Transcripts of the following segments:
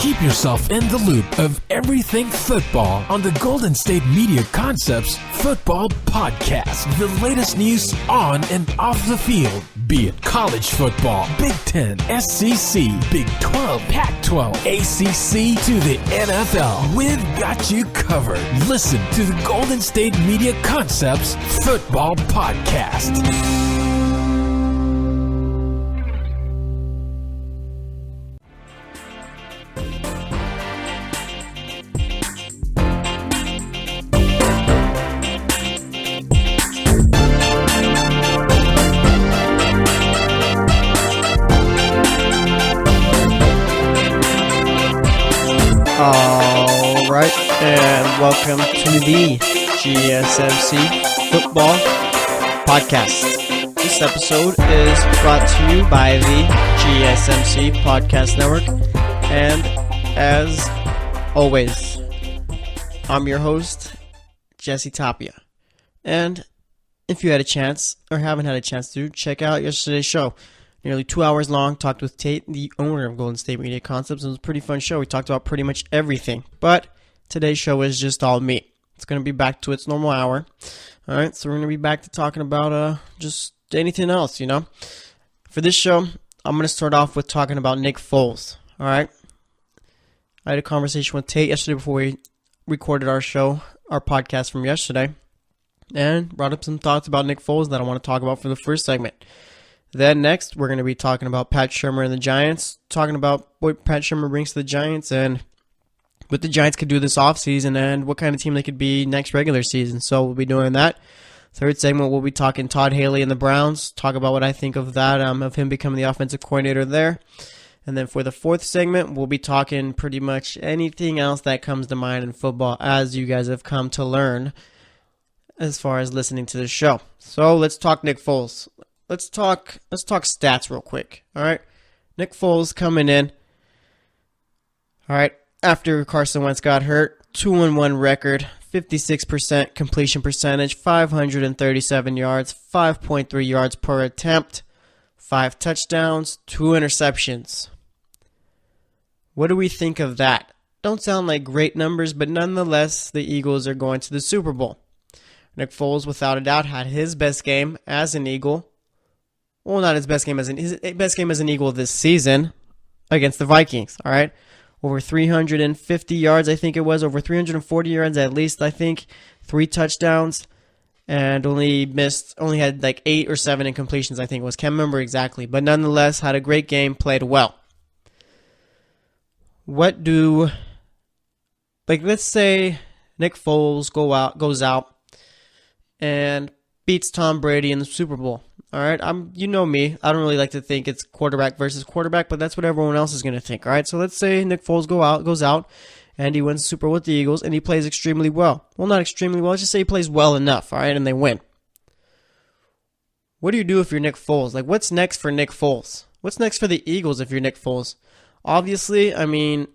Keep yourself in the loop of everything football on the Golden State Media Concepts Football Podcast. The latest news on and off the field, be it college football, Big Ten, SEC, Big 12, Pac-12, ACC to the NFL. We've got you covered. Listen to the Golden State Media Concepts Football Podcast. All right, and welcome to the GSMC Football Podcast. This episode is brought to you by the GSMC Podcast Network, and as always, I'm your host, Jesse Tapia. And if you had a chance, or haven't had a chance to, check out yesterday's show. Nearly 2 hours long, talked with Tate, the owner of Golden State Media Concepts. It was a pretty fun show. We talked about pretty much everything. But today's show is just all me. It's going to be back to its normal hour. All right, so we're going to be back to talking about just anything else, you know. For this show, I'm going to start off with talking about Nick Foles. All right. I had a conversation with Tate yesterday before we recorded our show, our podcast from yesterday, and brought up some thoughts about Nick Foles that I want to talk about for the first segment. Then next, we're going to be talking about Pat Shurmur and the Giants, talking about what Pat Shurmur brings to the Giants and what the Giants could do this offseason and what kind of team they could be next regular season. So we'll be doing that. Third segment, we'll be talking Todd Haley and the Browns, talk about what I think of that, of him becoming the offensive coordinator there. And then for the fourth segment, we'll be talking pretty much anything else that comes to mind in football, as you guys have come to learn as far as listening to the show. So let's talk Nick Foles. Let's talk stats real quick. All right, Nick Foles coming in. All right, after Carson Wentz got hurt, 2-1 record, 56% completion percentage, 537 yards, 5.3 yards per attempt, 5 touchdowns, 2 interceptions. What do we think of that? Don't sound like great numbers, but nonetheless, the Eagles are going to the Super Bowl. Nick Foles, without a doubt, had his best game as an Eagle. Well, not his best game as an Eagle this season against the Vikings, all right? Over 350 yards, I think it was. Over 340 yards at least, I think. 3 touchdowns. And only had like 8 or 7 incompletions, I think it was. Can't remember exactly. But nonetheless, had a great game, played well. Let's say Nick Foles goes out and beats Tom Brady in the Super Bowl. All right, you know me. I don't really like to think it's quarterback versus quarterback, but that's what everyone else is going to think. All right, so let's say Nick Foles goes out, and he wins the Super Bowl with the Eagles, and he plays extremely well. Well, not extremely well. Let's just say he plays well enough. All right, and they win. What do you do if you're Nick Foles? Like, what's next for Nick Foles? What's next for the Eagles if you're Nick Foles? Obviously, I mean,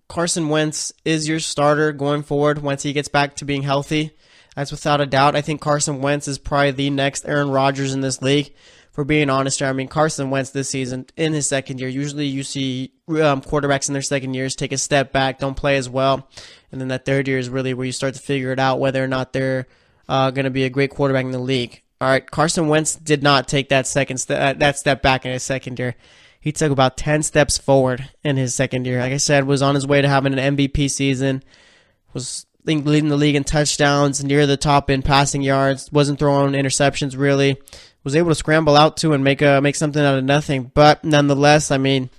Carson Wentz is your starter going forward once he gets back to being healthy. That's without a doubt. I think Carson Wentz is probably the next Aaron Rodgers in this league. For being honest here, I mean, Carson Wentz this season, in his second year, usually you see quarterbacks in their second years take a step back, don't play as well. And then that third year is really where you start to figure it out whether or not they're going to be a great quarterback in the league. All right, Carson Wentz did not take that step back in his second year. He took about 10 steps forward in his second year. Like I said, was on his way to having an MVP season, was leading the league in touchdowns, near the top in passing yards, wasn't throwing interceptions really, was able to scramble out to and make something out of nothing. But nonetheless, I mean,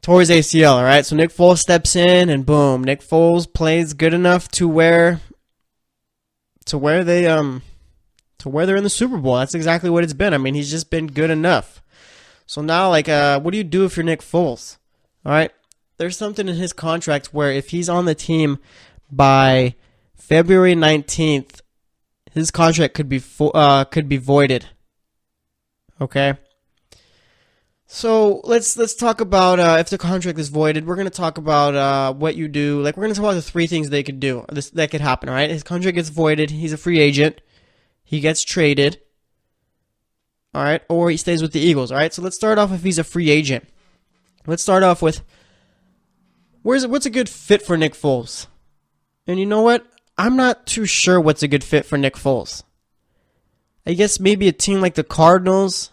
tore his ACL, all right? So Nick Foles steps in, and boom, Nick Foles plays good enough to where they're in the Super Bowl. That's exactly what it's been. I mean, he's just been good enough. So now, what do you do if you're Nick Foles? All right, there's something in his contract where if he's on the team by February 19th, his contract could be voided. Okay. So let's talk about if the contract is voided. We're going to talk about what you do. We're going to talk about the 3 things they could do. That could happen. All right. His contract gets voided. He's a free agent. He gets traded. All right. Or he stays with the Eagles. All right. So let's start off if he's a free agent. Let's start off with what's a good fit for Nick Foles? And you know what? I'm not too sure what's a good fit for Nick Foles. I guess maybe a team like the Cardinals.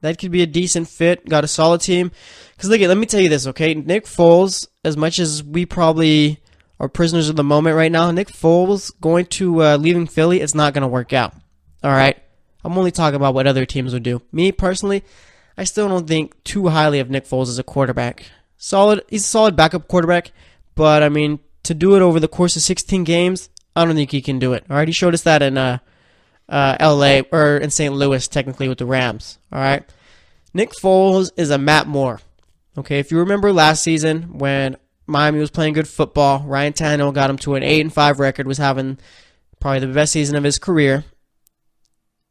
That could be a decent fit. Got a solid team. Because let me tell you this, okay? Nick Foles, as much as we probably are prisoners of the moment right now, Nick Foles going to leaving Philly, it's not going to work out. All right? I'm only talking about what other teams would do. Me, personally, I still don't think too highly of Nick Foles as a quarterback. He's a solid backup quarterback, but, I mean, to do it over the course of 16 games, I don't think he can do it. All right? He showed us that in LA, or in St. Louis, technically, with the Rams. All right? Nick Foles is a Matt Moore. Okay, if you remember last season when Miami was playing good football, Ryan Tannehill got him to an 8-5 record, was having probably the best season of his career.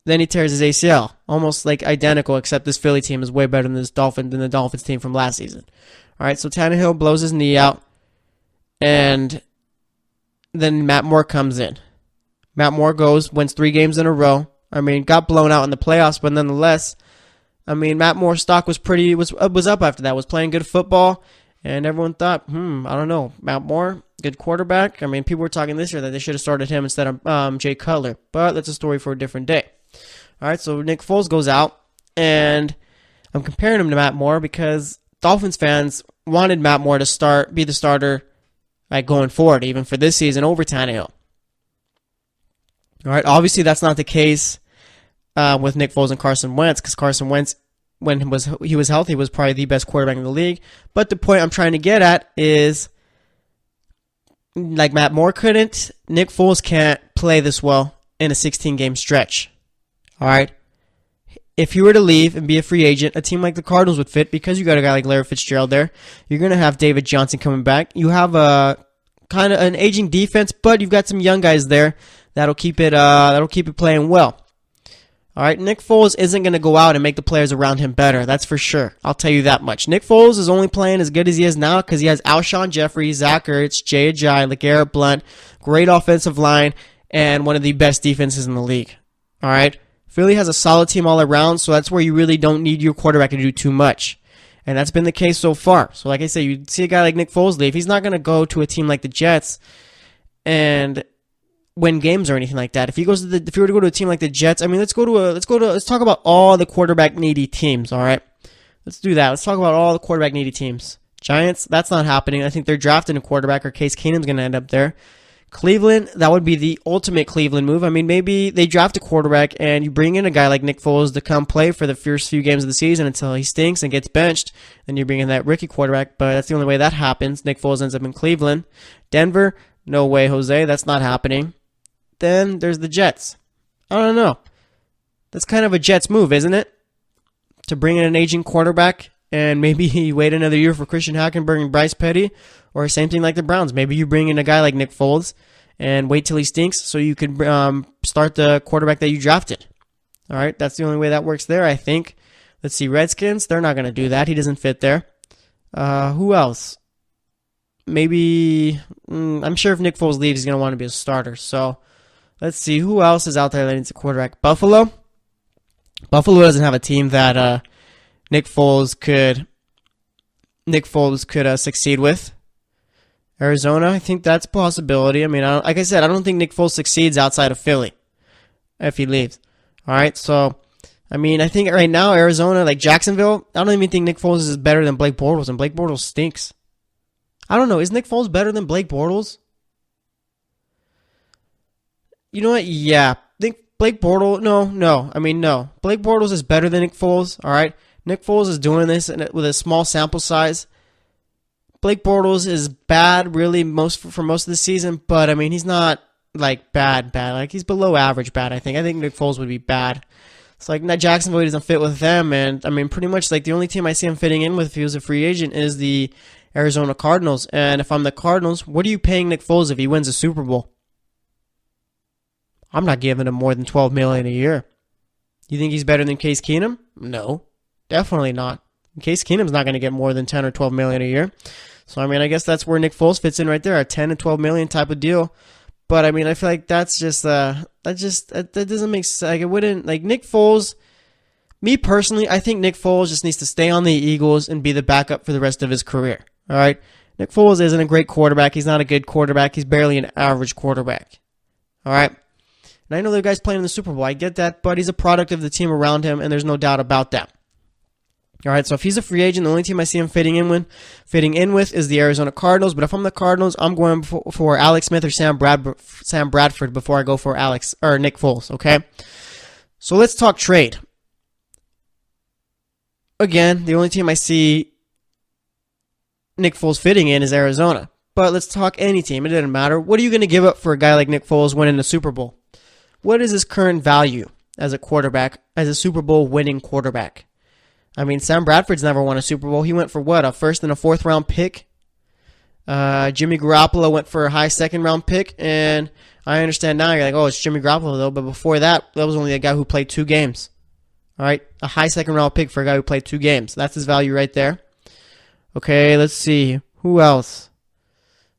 Then he tears his ACL, almost like identical, except this Philly team is way better than the Dolphins team from last season. All right, so Tannehill blows his knee out, and then Matt Moore comes in. Matt Moore wins 3 games in a row. I mean, got blown out in the playoffs, but nonetheless, I mean, Matt Moore's stock was up after that. Was playing good football, and everyone thought, I don't know, Matt Moore, good quarterback. I mean, people were talking this year that they should have started him instead of Jay Cutler, but that's a story for a different day. All right, so Nick Foles goes out, and I'm comparing him to Matt Moore because Dolphins fans wanted Matt Moore to be the starter, like going forward, even for this season over Tannehill. All right, obviously that's not the case with Nick Foles and Carson Wentz, because Carson Wentz, when he was healthy, was probably the best quarterback in the league. But the point I'm trying to get at is, like Matt Moore couldn't, Nick Foles can't play this well in a 16-game stretch. All right? If you were to leave and be a free agent, a team like the Cardinals would fit because you got a guy like Larry Fitzgerald there. You're going to have David Johnson coming back. You have a kind of an aging defense, but you've got some young guys there that'll keep it playing well. All right, Nick Foles isn't going to go out and make the players around him better. That's for sure. I'll tell you that much. Nick Foles is only playing as good as he is now because he has Alshon Jeffrey, Zach Ertz, Jay Ajayi, LeGarrette Blount, great offensive line, and one of the best defenses in the league. All right, Philly has a solid team all around, so that's where you really don't need your quarterback to do too much. And that's been the case so far. So like I say, you see a guy like Nick Foles leave, he's not going to go to a team like the Jets and win games or anything like that. If you were to go to a team like the Jets, I mean, let's talk about all the quarterback needy teams. All right, let's do that. Let's talk about all the quarterback needy teams. Giants, that's not happening. I think they're drafting a quarterback, or Case Keenum's going to end up there. Cleveland, that would be the ultimate Cleveland move. I mean, maybe they draft a quarterback and you bring in a guy like Nick Foles to come play for the first few games of the season until he stinks and gets benched. Then you bring in that rookie quarterback, but that's the only way that happens. Nick Foles ends up in Cleveland. Denver, no way, Jose. That's not happening. Then there's the Jets. I don't know. That's kind of a Jets move, isn't it? To bring in an aging quarterback and maybe wait another year for Christian Hackenberg and Bryce Petty, or same thing like the Browns. Maybe you bring in a guy like Nick Foles and wait till he stinks so you can start the quarterback that you drafted. All right, that's the only way that works there, I think. Let's see, Redskins, they're not going to do that. He doesn't fit there. Who else? Maybe, I'm sure if Nick Foles leaves, he's going to want to be a starter, so let's see, who else is out there that needs a quarterback? Buffalo? Buffalo doesn't have a team that Nick Foles could succeed with. Arizona, I think that's a possibility. I mean, like I said, I don't think Nick Foles succeeds outside of Philly if he leaves. All right, so, I mean, I think right now, Arizona, like Jacksonville, I don't even think Nick Foles is better than Blake Bortles, and Blake Bortles stinks. I don't know, is Nick Foles better than Blake Bortles? You know what? Yeah. Think Blake Bortles? No. Blake Bortles is better than Nick Foles. All right. Nick Foles is doing this with a small sample size. Blake Bortles is bad, really, for most of the season, but I mean, he's not like bad. Like he's below average bad. I think Nick Foles would be bad. It's like Jacksonville doesn't fit with them, and I mean, pretty much like the only team I see him fitting in with if he was a free agent is the Arizona Cardinals. And if I'm the Cardinals, what are you paying Nick Foles if he wins a Super Bowl? I'm not giving him more than $12 million a year. You think he's better than Case Keenum? No, definitely not. Case Keenum's not going to get more than $10 or $12 million a year. So I mean, I guess that's where Nick Foles fits in right there, a $10 to $12 million type of deal. But I mean, I feel like that's just that doesn't make sense. Like it wouldn't, like Nick Foles. Me personally, I think Nick Foles just needs to stay on the Eagles and be the backup for the rest of his career. All right. Nick Foles isn't a great quarterback. He's not a good quarterback. He's barely an average quarterback. All right? And I know the guy's playing in the Super Bowl. I get that, but he's a product of the team around him, and there's no doubt about that. All right, so if he's a free agent, the only team I see him fitting in with is the Arizona Cardinals. But if I'm the Cardinals, I'm going for Alex Smith or Sam Bradford before I go for Nick Foles, okay? So let's talk trade. Again, the only team I see Nick Foles fitting in is Arizona. But let's talk any team. It doesn't matter. What are you going to give up for a guy like Nick Foles winning the Super Bowl? What is his current value as a quarterback, as a Super Bowl winning quarterback? I mean, Sam Bradford's never won a Super Bowl. He went for what, a first and a fourth round pick? Jimmy Garoppolo went for a high second round pick, and I understand now you're like, oh, it's Jimmy Garoppolo though, but before that was only a guy who played 2 games. All right, a high second round pick for a guy who played 2 games. That's his value right there. Okay, let's see. Who else?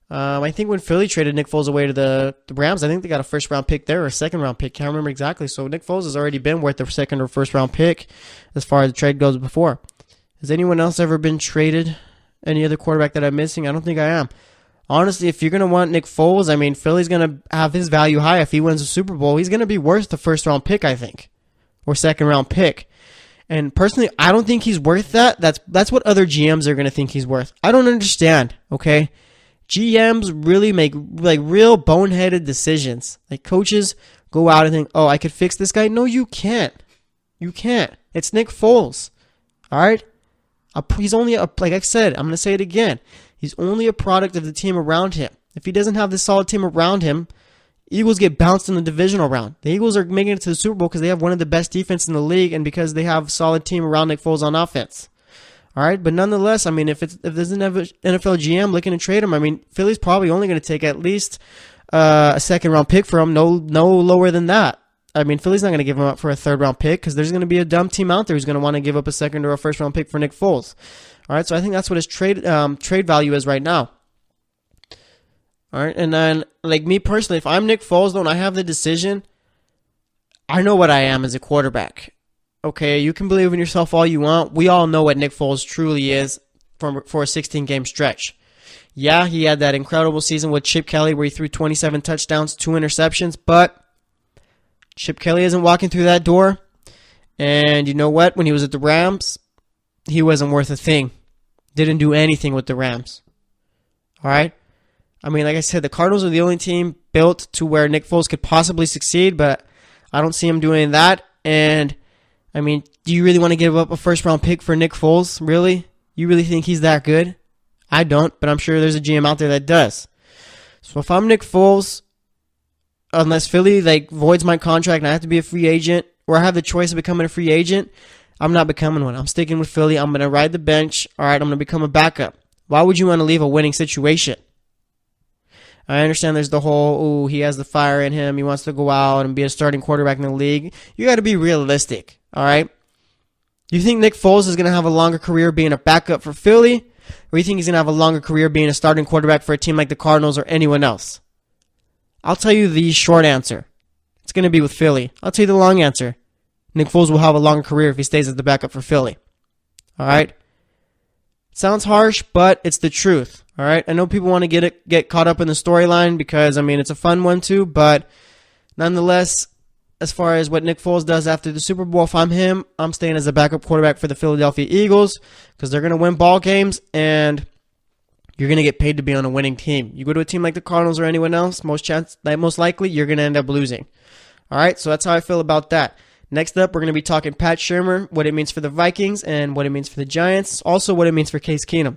I think when Philly traded Nick Foles away to the Rams, I think they got a first round pick there or a second round pick. Can't remember exactly. So Nick Foles has already been worth a second or first round pick as far as the trade goes before. Has anyone else ever been traded? Any other quarterback that I'm missing? I don't think I am. Honestly, if you're going to want Nick Foles, I mean, Philly's going to have his value high. If he wins the Super Bowl, he's going to be worth the first round pick, I think, or second round pick. And personally, I don't think he's worth that. That's what other GMs are going to think he's worth. I don't understand, okay? GMs really make like real boneheaded decisions. Like coaches go out and think, oh, I could fix this guy. No, you can't. You can't. It's Nick Foles. All right? He's only, like I said, I'm going to say it again. He's only a product of the team around him. If he doesn't have this solid team around him, Eagles get bounced in the divisional round. The Eagles are making it to the Super Bowl because they have one of the best defense in the league and because they have a solid team around Nick Foles on offense. All right, but nonetheless, I mean, if there's an NFL GM looking to trade him, I mean, Philly's probably only going to take at least a second round pick for him, no lower than that. I mean, Philly's not going to give him up for a third round pick because there's going to be a dumb team out there who's going to want to give up a second or a first round pick for Nick Foles. All right, so I think that's what his trade value is right now. All right, and then like me personally, if I'm Nick Foles though, and I have the decision, I know what I am as a quarterback. Okay, you can believe in yourself all you want. We all know what Nick Foles truly is for a 16-game stretch. Yeah, he had that incredible season with Chip Kelly where he threw 27 touchdowns, 2 interceptions, but Chip Kelly isn't walking through that door. And you know what? When he was at the Rams, he wasn't worth a thing. Didn't do anything with the Rams. All right? I mean, like I said, the Cardinals are the only team built to where Nick Foles could possibly succeed, but I don't see him doing that. And I mean, do you really want to give up a first-round pick for Nick Foles? Really? You really think he's that good? I don't, but I'm sure there's a GM out there that does. So if I'm Nick Foles, unless Philly voids my contract and I have to be a free agent, or I have the choice of becoming a free agent, I'm not becoming one. I'm sticking with Philly. I'm going to ride the bench. All right, I'm going to become a backup. Why would you want to leave a winning situation? I understand there's the whole, he has the fire in him. He wants to go out and be a starting quarterback in the league. You got to be realistic. All right? You think Nick Foles is going to have a longer career being a backup for Philly? Or you think he's going to have a longer career being a starting quarterback for a team like the Cardinals or anyone else? I'll tell you the short answer. It's going to be with Philly. I'll tell you the long answer. Nick Foles will have a longer career if he stays as the backup for Philly. All right? It sounds harsh, but it's the truth. All right? I know people want to get caught up in the storyline because, I mean, it's a fun one too, but nonetheless, as far as what Nick Foles does after the Super Bowl, if I'm him, I'm staying as a backup quarterback for the Philadelphia Eagles because they're going to win ball games and you're going to get paid to be on a winning team. You go to a team like the Cardinals or anyone else, most likely you're going to end up losing. All right, so that's how I feel about that. Next up, we're going to be talking Pat Shurmur, what it means for the Vikings and what it means for the Giants, also what it means for Case Keenum.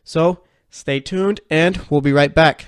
So stay tuned and we'll be right back.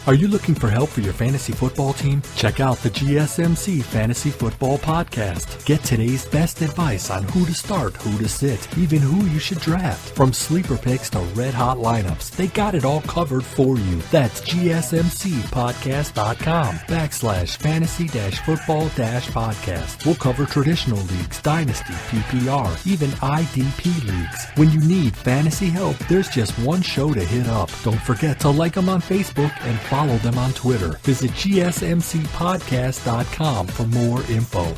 Are you looking for help for your fantasy football team? Check out the GSMC Fantasy Football Podcast. Get today's best advice on who to start, who to sit, even who you should draft. From sleeper picks to red-hot lineups, they got it all covered for you. That's GSMCpodcast.com/fantasy-football-podcast. We'll cover traditional leagues, dynasty, PPR, even IDP leagues. When you need fantasy help, there's just one show to hit up. Don't forget to like them on Facebook and follow them on Twitter. Visit GSMCpodcast.com for more info.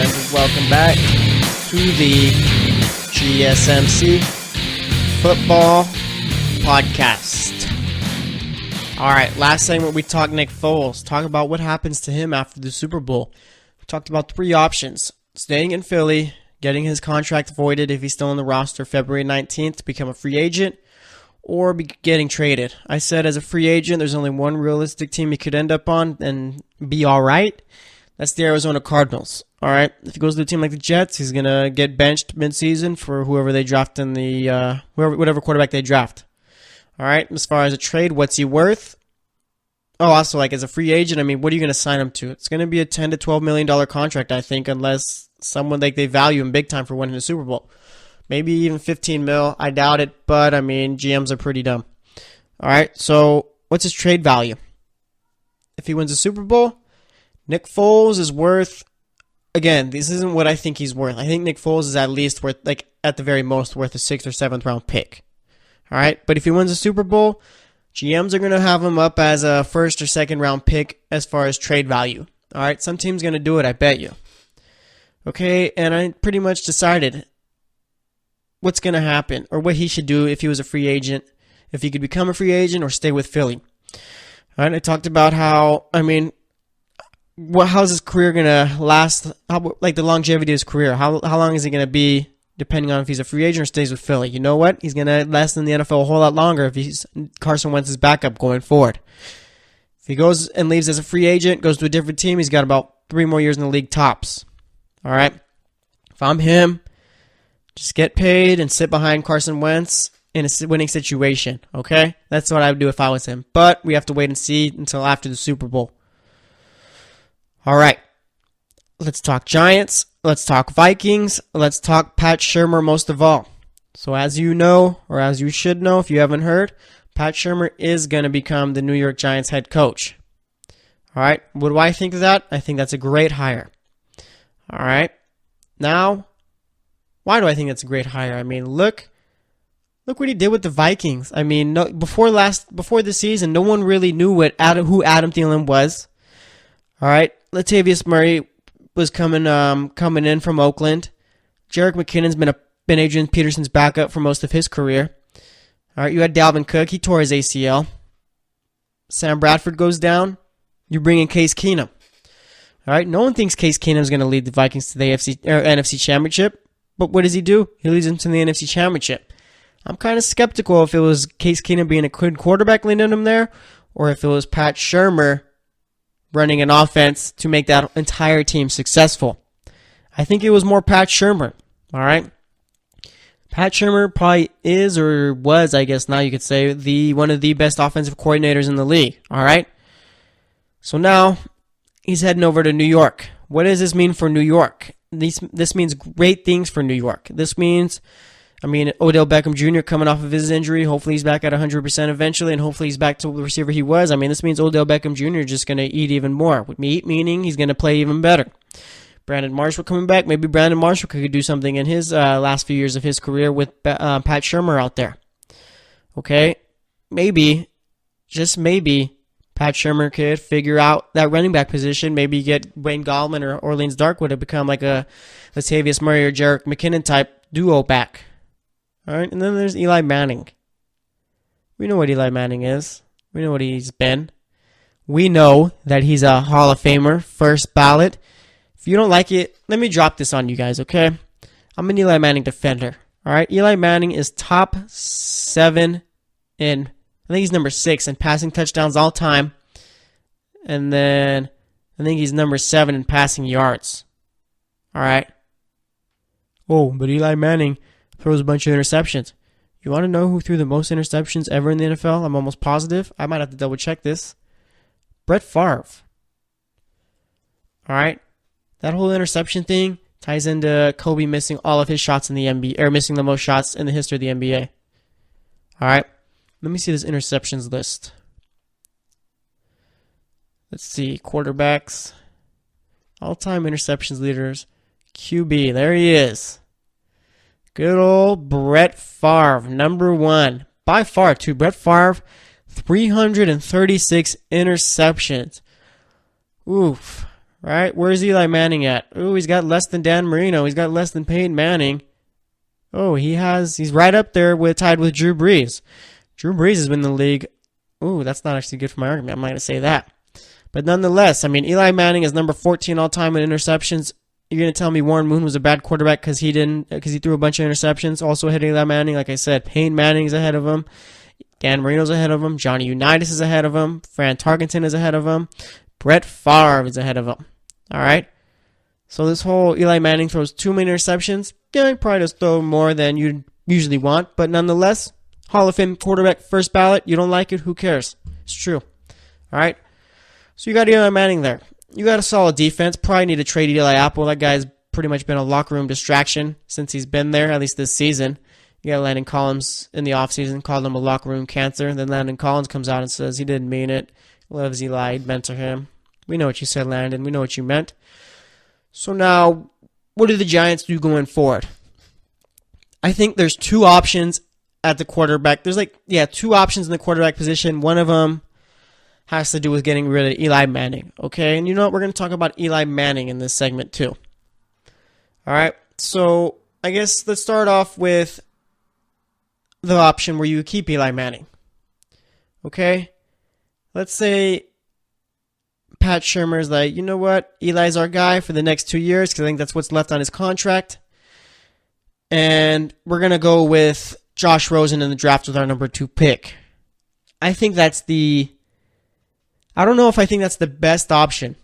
and welcome back to the GSMC Football Podcast. Alright, last segment we talked Nick Foles. Talk about what happens to him after the Super Bowl. We talked about three options. Staying in Philly, getting his contract voided if he's still on the roster February 19th to become a free agent, or getting traded. I said as a free agent, there's only one realistic team he could end up on and be alright. That's the Arizona Cardinals. Alright, if he goes to a team like the Jets, he's going to get benched midseason for whoever they draft in the, whatever quarterback they draft. Alright, as far as a trade, what's he worth? Oh, also, like as a free agent, I mean, what are you going to sign him to? It's going to be a $10 to $12 million contract, I think, unless someone like they value him big time for winning the Super Bowl. Maybe even 15 mil. I doubt it, but I mean, GMs are pretty dumb. All right, so what's his trade value? If he wins a Super Bowl, Nick Foles is worth, again, this isn't what I think he's worth. I think Nick Foles is at least worth, like at the very most, worth a 6th or 7th round pick. All right, but if he wins a Super Bowl, GMs are going to have him up as a 1st or 2nd round pick as far as trade value. All right, some team's going to do it, I bet you. Okay, and I pretty much decided what's going to happen or what he should do if he was a free agent, if he could become a free agent or stay with Philly. All right, I talked about how, I mean, how's his career going to last, like the longevity of his career. How long is he going to be depending on if he's a free agent or stays with Philly? You know what? He's going to last in the NFL a whole lot longer if he's Carson Wentz's backup going forward. If he goes and leaves as a free agent, goes to a different team, he's got about 3 more years in the league tops. All right? If I'm him, just get paid and sit behind Carson Wentz in a winning situation, okay? That's what I would do if I was him. But we have to wait and see until after the Super Bowl. All right. Let's talk Giants. Let's talk Vikings. Let's talk Pat Shurmur most of all. So as you know, or as you should know if you haven't heard, Pat Shurmur is going to become the New York Giants head coach. All right. What do I think of that? I think that's a great hire. All right. Now, why do I think that's a great hire? I mean, look what he did with the Vikings. I mean, before the season, no one really knew who Adam Thielen was. All right, Latavius Murray was coming in from Oakland. Jerick McKinnon's been Adrian Peterson's backup for most of his career. All right, you had Dalvin Cook. He tore his ACL. Sam Bradford goes down. You bring in Case Keenum. All right, no one thinks Case Keenum is going to lead the Vikings to the NFC Championship. But what does he do? He leads them to the NFC Championship. I'm kind of skeptical if it was Case Keenum being a good quarterback leading them there, or if it was Pat Shurmur running an offense to make that entire team successful. I think it was more Pat Shurmur. All right? Pat Shurmur probably is, or was, I guess now you could say, one of the best offensive coordinators in the league. All right? So now he's heading over to New York. What does this mean for New York? This means great things for New York. This means, Odell Beckham Jr. coming off of his injury. Hopefully he's back at 100% eventually, and hopefully he's back to the receiver he was. This means Odell Beckham Jr. is just going to eat even more. With eat meaning he's going to play even better. Brandon Marshall coming back. Maybe Brandon Marshall could do something in his last few years of his career with Pat Shurmur out there. Okay? Maybe, just maybe, Pat Shurmur could figure out that running back position, maybe get Wayne Gallman or Orleans Darkwood to become like a Latavius Murray or Jerick McKinnon type duo back. All right, and then there's Eli Manning. We know what Eli Manning is. We know what he's been. We know that he's a Hall of Famer, first ballot. If you don't like it, let me drop this on you guys, okay? I'm an Eli Manning defender. All right, Eli Manning is top 7 in, I think he's number 6 in passing touchdowns all time. And then I think he's number 7 in passing yards. All right. Oh, but Eli Manning throws a bunch of interceptions. You want to know who threw the most interceptions ever in the NFL? I'm almost positive. I might have to double check this. Brett Favre. All right. That whole interception thing ties into Kobe missing all of his shots in the NBA, or missing the most shots in the history of the NBA. All right. Let me see this interceptions list. Let's see. Quarterbacks. All-time interceptions leaders. QB. There he is. Good old Brett Favre. Number 1. By far, too. Brett Favre, 336 interceptions. Oof. right? Where's Eli Manning at? Oh, he's got less than Dan Marino. He's got less than Peyton Manning. Oh, he's right up there tied with Drew Brees. Drew Brees has been in the league. Oh, that's not actually good for my argument. I'm not going to say that. But nonetheless, I mean, Eli Manning is number 14 all time in interceptions. You're going to tell me Warren Moon was a bad quarterback because he threw a bunch of interceptions, also ahead of Eli Manning. Like I said, Peyton Manning's ahead of him. Dan Marino's ahead of him. Johnny Unitas is ahead of him. Fran Tarkenton is ahead of him. Brett Favre is ahead of him. All right? So this whole Eli Manning throws too many interceptions, yeah, he probably does throw more than you usually want. But nonetheless, Hall of Fame quarterback, first ballot. You don't like it? Who cares? It's true. All right? So you got Eli Manning there. You got a solid defense. Probably need to trade Eli Apple. That guy's pretty much been a locker room distraction since he's been there, at least this season. You got Landon Collins in the offseason, called him a locker room cancer. Then Landon Collins comes out and says he didn't mean it. Loves Eli, mentor him. We know what you said, Landon. We know what you meant. So now, what do the Giants do going forward? I think there's two options at the quarterback. There's two options in the quarterback position. One of them has to do with getting rid of Eli Manning, okay? And you know what? We're going to talk about Eli Manning in this segment too. All right? So I guess let's start off with the option where you keep Eli Manning, okay? Let's say Pat Shurmur is like, you know what? Eli's our guy for the next 2 years because I think that's what's left on his contract. And we're going to go with Josh Rosen in the draft with our number 2 pick. I think that's I don't know if I think that's the best option.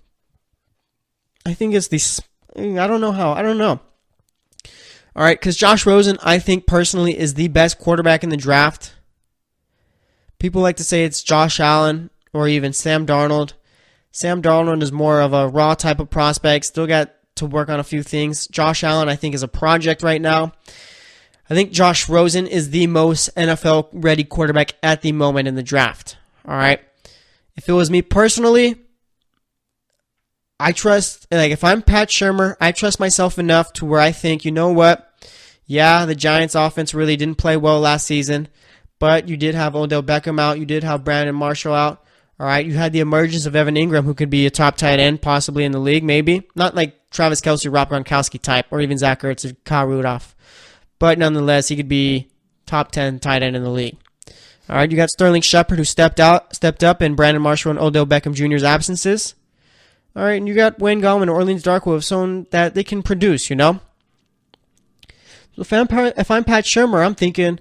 I think it's I don't know. All right, because Josh Rosen, I think personally, is the best quarterback in the draft. People like to say it's Josh Allen or even Sam Darnold. Sam Darnold is more of a raw type of prospect. Still got to work on a few things. Josh Allen, I think, is a project right now. I think Josh Rosen is the most NFL-ready quarterback at the moment in the draft. All right? If it was me personally, if I'm Pat Shurmur, I trust myself enough to where I think, you know what? Yeah, the Giants offense really didn't play well last season, but you did have Odell Beckham out. You did have Brandon Marshall out. All right, you had the emergence of Evan Ingram, who could be a top tight end possibly in the league, maybe. Not like Travis Kelce, Rob Gronkowski type, or even Zach Ertz or Kyle Rudolph. But nonetheless, he could be top 10 tight end in the league. All right, you got Sterling Shepard, who stepped up in Brandon Marshall and Odell Beckham Jr.'s absences. All right, and you got Wayne Gallman and Orleans Darkwa, who have shown that they can produce, you know? So if I'm Pat Shurmur, I'm thinking,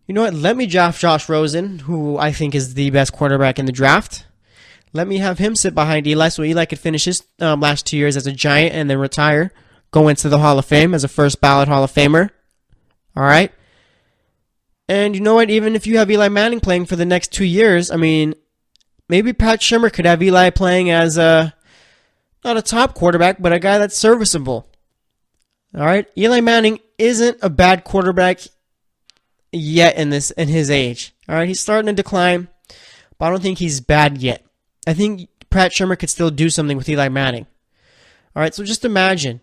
you know what, let me draft Josh Rosen, who I think is the best quarterback in the draft. Let me have him sit behind Eli so Eli could finish his last 2 years as a Giant and then retire, go into the Hall of Fame as a first ballot Hall of Famer. All right? And you know what, even if you have Eli Manning playing for the next 2 years, I mean, maybe Pat Shurmur could have Eli playing as not a top quarterback, but a guy that's serviceable. All right? Eli Manning isn't a bad quarterback yet in his age. All right? He's starting to decline, but I don't think he's bad yet. I think Pat Shurmur could still do something with Eli Manning. All right? So just imagine.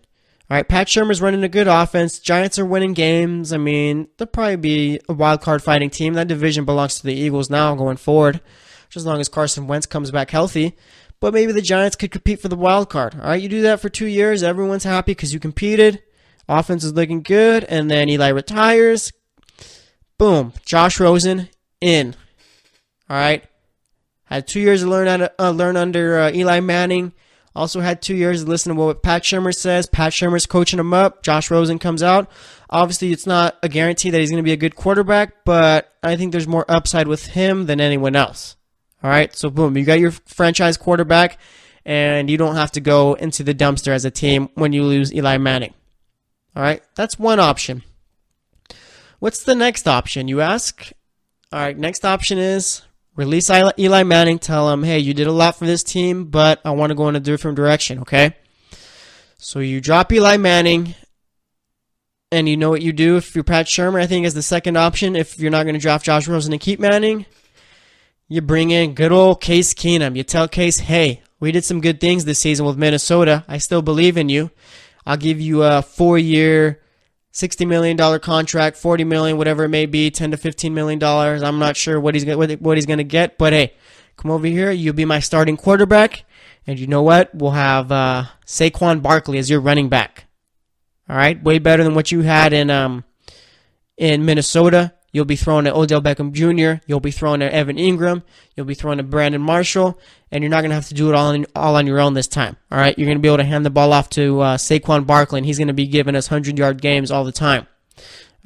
All right, Pat Shurmur's running a good offense. Giants are winning games. I mean, they'll probably be a wild card fighting team. That division belongs to the Eagles now going forward, just as long as Carson Wentz comes back healthy. But maybe the Giants could compete for the wild card. All right, you do that for 2 years. Everyone's happy because you competed. Offense is looking good, and then Eli retires. Boom, Josh Rosen in. All right, had 2 years to learn under Eli Manning. Also had 2 years to listen to what Pat Shurmur says. Pat Shurmur's coaching him up. Josh Rosen comes out. Obviously, it's not a guarantee that he's going to be a good quarterback, but I think there's more upside with him than anyone else. All right, so boom, you got your franchise quarterback, and you don't have to go into the dumpster as a team when you lose Eli Manning. All right, that's one option. What's the next option, you ask? All right, next option is release Eli Manning, tell him, hey, you did a lot for this team, but I want to go in a different direction, okay? So you drop Eli Manning, and you know what you do if you're Pat Shurmur, I think, as the second option. If you're not going to draft Josh Rosen and keep Manning, you bring in good old Case Keenum. You tell Case, hey, we did some good things this season with Minnesota. I still believe in you. I'll give you a 4-year, $60 million contract, $40 million, whatever it may be, $10 to $15 million. I'm not sure what he's going to get, but hey, come over here. You'll be my starting quarterback, And you know what? We'll have Saquon Barkley as your running back. All right, way better than what you had in Minnesota. You'll be throwing at Odell Beckham Jr. You'll be throwing at Evan Ingram. You'll be throwing at Brandon Marshall, and you're not going to have to do it all on your own this time. All right, you're going to be able to hand the ball off to Saquon Barkley, and he's going to be giving us 100-yard games all the time.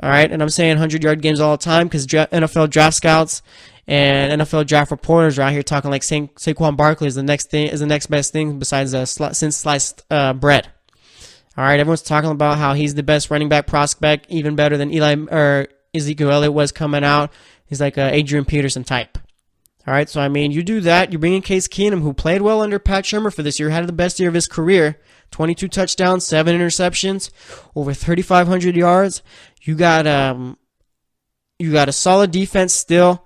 All right, and I'm saying 100-yard games all the time because NFL draft scouts and NFL draft reporters are out here talking like Saquon Barkley is the next best thing besides since sliced bread. All right, everyone's talking about how he's the best running back prospect, even better than Ezekiel Elliott was coming out. He's like a Adrian Peterson type. All right, so I mean, you do that. You bring in Case Keenum, who played well under Pat Shurmur for this year, had the best year of his career. 22 touchdowns, 7 interceptions, over 3,500 yards. You got a solid defense still.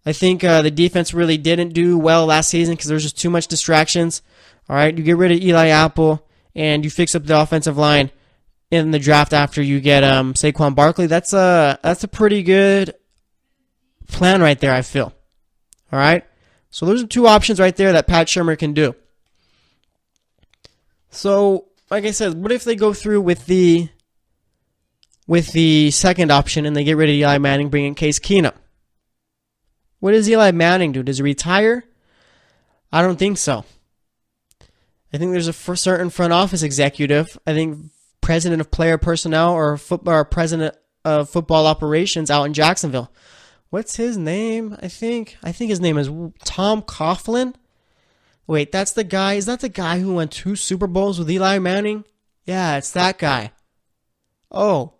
I think the defense really didn't do well last season because there was just too much distractions. All right, you get rid of Eli Apple and you fix up the offensive line in the draft after you get Saquon Barkley. That's a pretty good plan right there, I feel. All right, so those are 2 options right there that Pat Shurmur can do. So, like I said, what if they go through with the second option and they get rid of Eli Manning, bring in Case Keenum? What does Eli Manning do? Does he retire? I don't think so. I think there's a certain front office executive, I think president of player personnel or president of football operations out in Jacksonville. What's his name? I think his name is Tom Coughlin. Wait, that's the guy. Is that the guy who won 2 Super Bowls with Eli Manning? Yeah, it's that guy. Oh,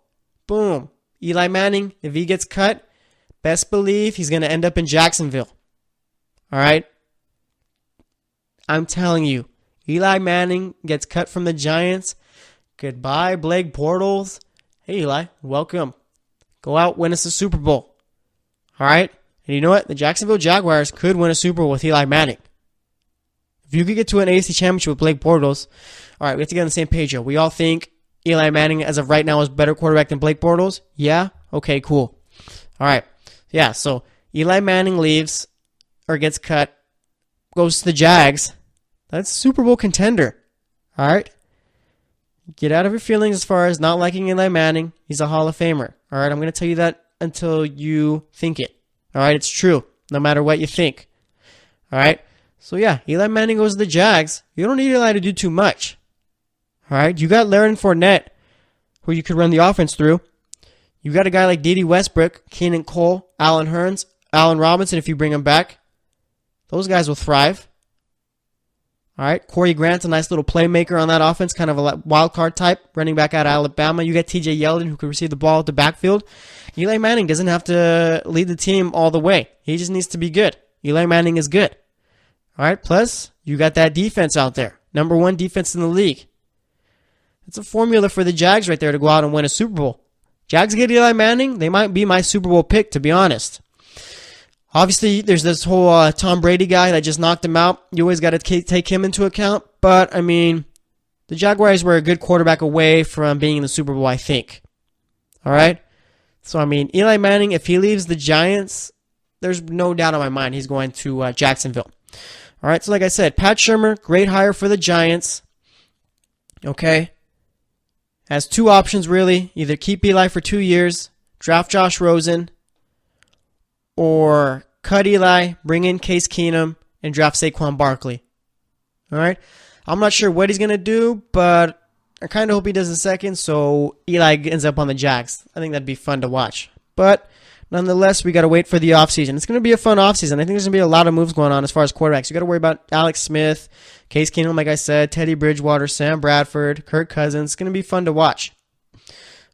boom. Eli Manning, if he gets cut, best believe he's going to end up in Jacksonville. All right? I'm telling you, Eli Manning gets cut from the Giants. Goodbye, Blake Bortles. Hey, Eli, welcome. Go out, win us a Super Bowl. All right? And you know what? The Jacksonville Jaguars could win a Super Bowl with Eli Manning. If you could get to an AFC championship with Blake Bortles, all right, we have to get on the same page here. We all think Eli Manning, as of right now, is a better quarterback than Blake Bortles? Yeah? Okay, cool. All right. Yeah, so Eli Manning leaves or gets cut, goes to the Jags. That's a Super Bowl contender. All right? Get out of your feelings as far as not liking Eli Manning. He's a Hall of Famer. All right? I'm going to tell you that until you think it. All right? It's true, no matter what you think. All right? So, yeah, Eli Manning goes to the Jags. You don't need Eli to do too much. All right? You got Leonard Fournette, who you could run the offense through. You got a guy like Dede Westbrook, Keenan Cole, Allen Hurns, Allen Robinson, if you bring him back. Those guys will thrive. All right? Corey Grant's a nice little playmaker on that offense, kind of a wild card type, running back out of Alabama. You got TJ Yeldon, who can receive the ball at the backfield. Eli Manning doesn't have to lead the team all the way. He just needs to be good. Eli Manning is good. All right, plus, you got that defense out there. Number 1 defense in the league. It's a formula for the Jags right there to go out and win a Super Bowl. Jags get Eli Manning, they might be my Super Bowl pick, to be honest. Obviously, there's this whole Tom Brady guy that just knocked him out. You always got to take him into account. But, I mean, the Jaguars were a good quarterback away from being in the Super Bowl, I think. All right? So, I mean, Eli Manning, if he leaves the Giants, there's no doubt in my mind he's going to Jacksonville. All right, so like I said, Pat Shurmur, great hire for the Giants. Okay. Has 2 options, really. Either keep Eli for 2 years, draft Josh Rosen, or cut Eli, bring in Case Keenum, and draft Saquon Barkley. All right? I'm not sure what he's going to do, but I kind of hope he does the second, so Eli ends up on the Jags. I think that'd be fun to watch. But nonetheless, we got to wait for the offseason. It's going to be a fun offseason. I think there's going to be a lot of moves going on as far as quarterbacks. You got to worry about Alex Smith, Case Keenum, like I said, Teddy Bridgewater, Sam Bradford, Kirk Cousins. It's going to be fun to watch.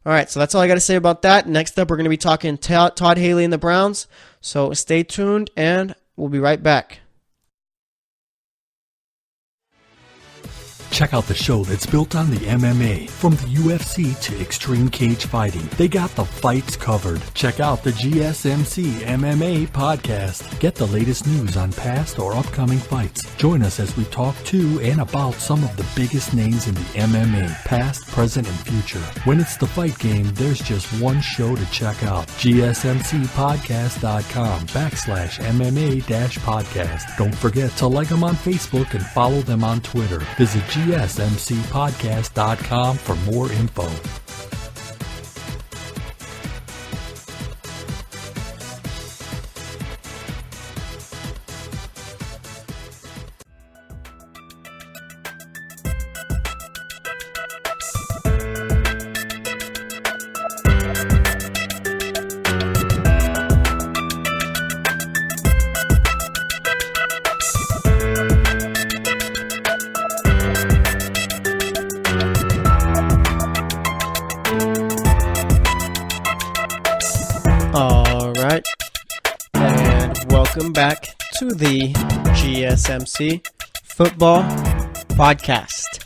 All right, so that's all I got to say about that. Next up, we're going to be talking Todd Haley and the Browns. So stay tuned, and we'll be right back. Check out the show that's built on the MMA, from the UFC to extreme cage fighting. They got the fights covered. Check out the GSMC MMA podcast. Get the latest news on past or upcoming fights. Join us as we talk to and about some of the biggest names in the MMA, past, present, and future. When it's the fight game, there's just one show to check out. GSMCpodcast.com/MMA-podcast. Don't forget to like them on Facebook and follow them on Twitter. Visit GSMCpodcast.com for more info. Alright, and welcome back to the GSMC Football Podcast.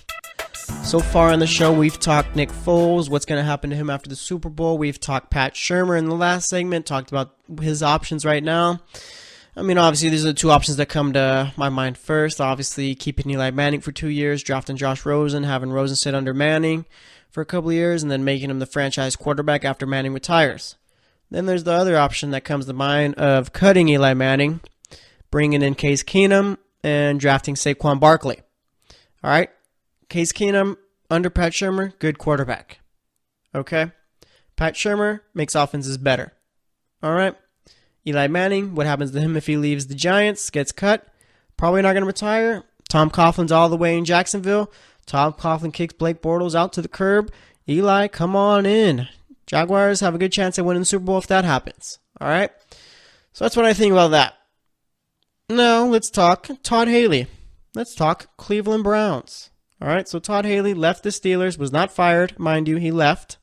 So far on the show, we've talked Nick Foles, what's going to happen to him after the Super Bowl. We've talked Pat Shurmur in the last segment, talked about his options right now. I mean, obviously, these are the two options that come to my mind first. Obviously, keeping Eli Manning for 2 years, drafting Josh Rosen, having Rosen sit under Manning for a couple of years, and then making him the franchise quarterback after Manning retires. Then there's the other option that comes to mind of cutting Eli Manning, bringing in Case Keenum, and drafting Saquon Barkley. All right, Case Keenum under Pat Shurmur, good quarterback. Okay, Pat Shurmur makes offenses better. All right, Eli Manning, what happens to him if he leaves the Giants, gets cut, probably not going to retire. Tom Coughlin's all the way in Jacksonville. Tom Coughlin kicks Blake Bortles out to the curb. Eli, come on in. Jaguars have a good chance at winning the Super Bowl if that happens. All right? So that's what I think about that. Now, let's talk Todd Haley. Let's talk Cleveland Browns. All right? So Todd Haley left the Steelers, was not fired, mind you, he left,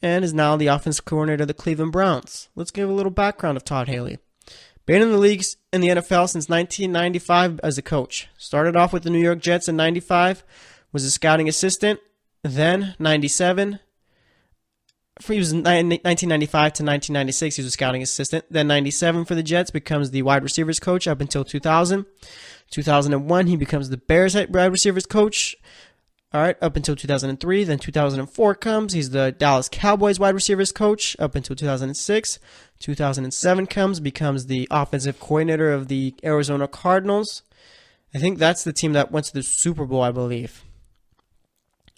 and is now the offensive coordinator of the Cleveland Browns. Let's give a little background of Todd Haley. Been in the leagues in the NFL since 1995 as a coach. Started off with the New York Jets in 95, was a scouting assistant, then 97. He was 1995 to 1996, he was a scouting assistant. Then 97 for the Jets, becomes the wide receivers coach up until 2000. 2001, he becomes the Bears wide receivers coach. All right, up until 2003. Then 2004 comes, he's the Dallas Cowboys wide receivers coach up until 2006. 2007 comes, becomes the offensive coordinator of the Arizona Cardinals. I think that's the team that went to the Super Bowl, I believe.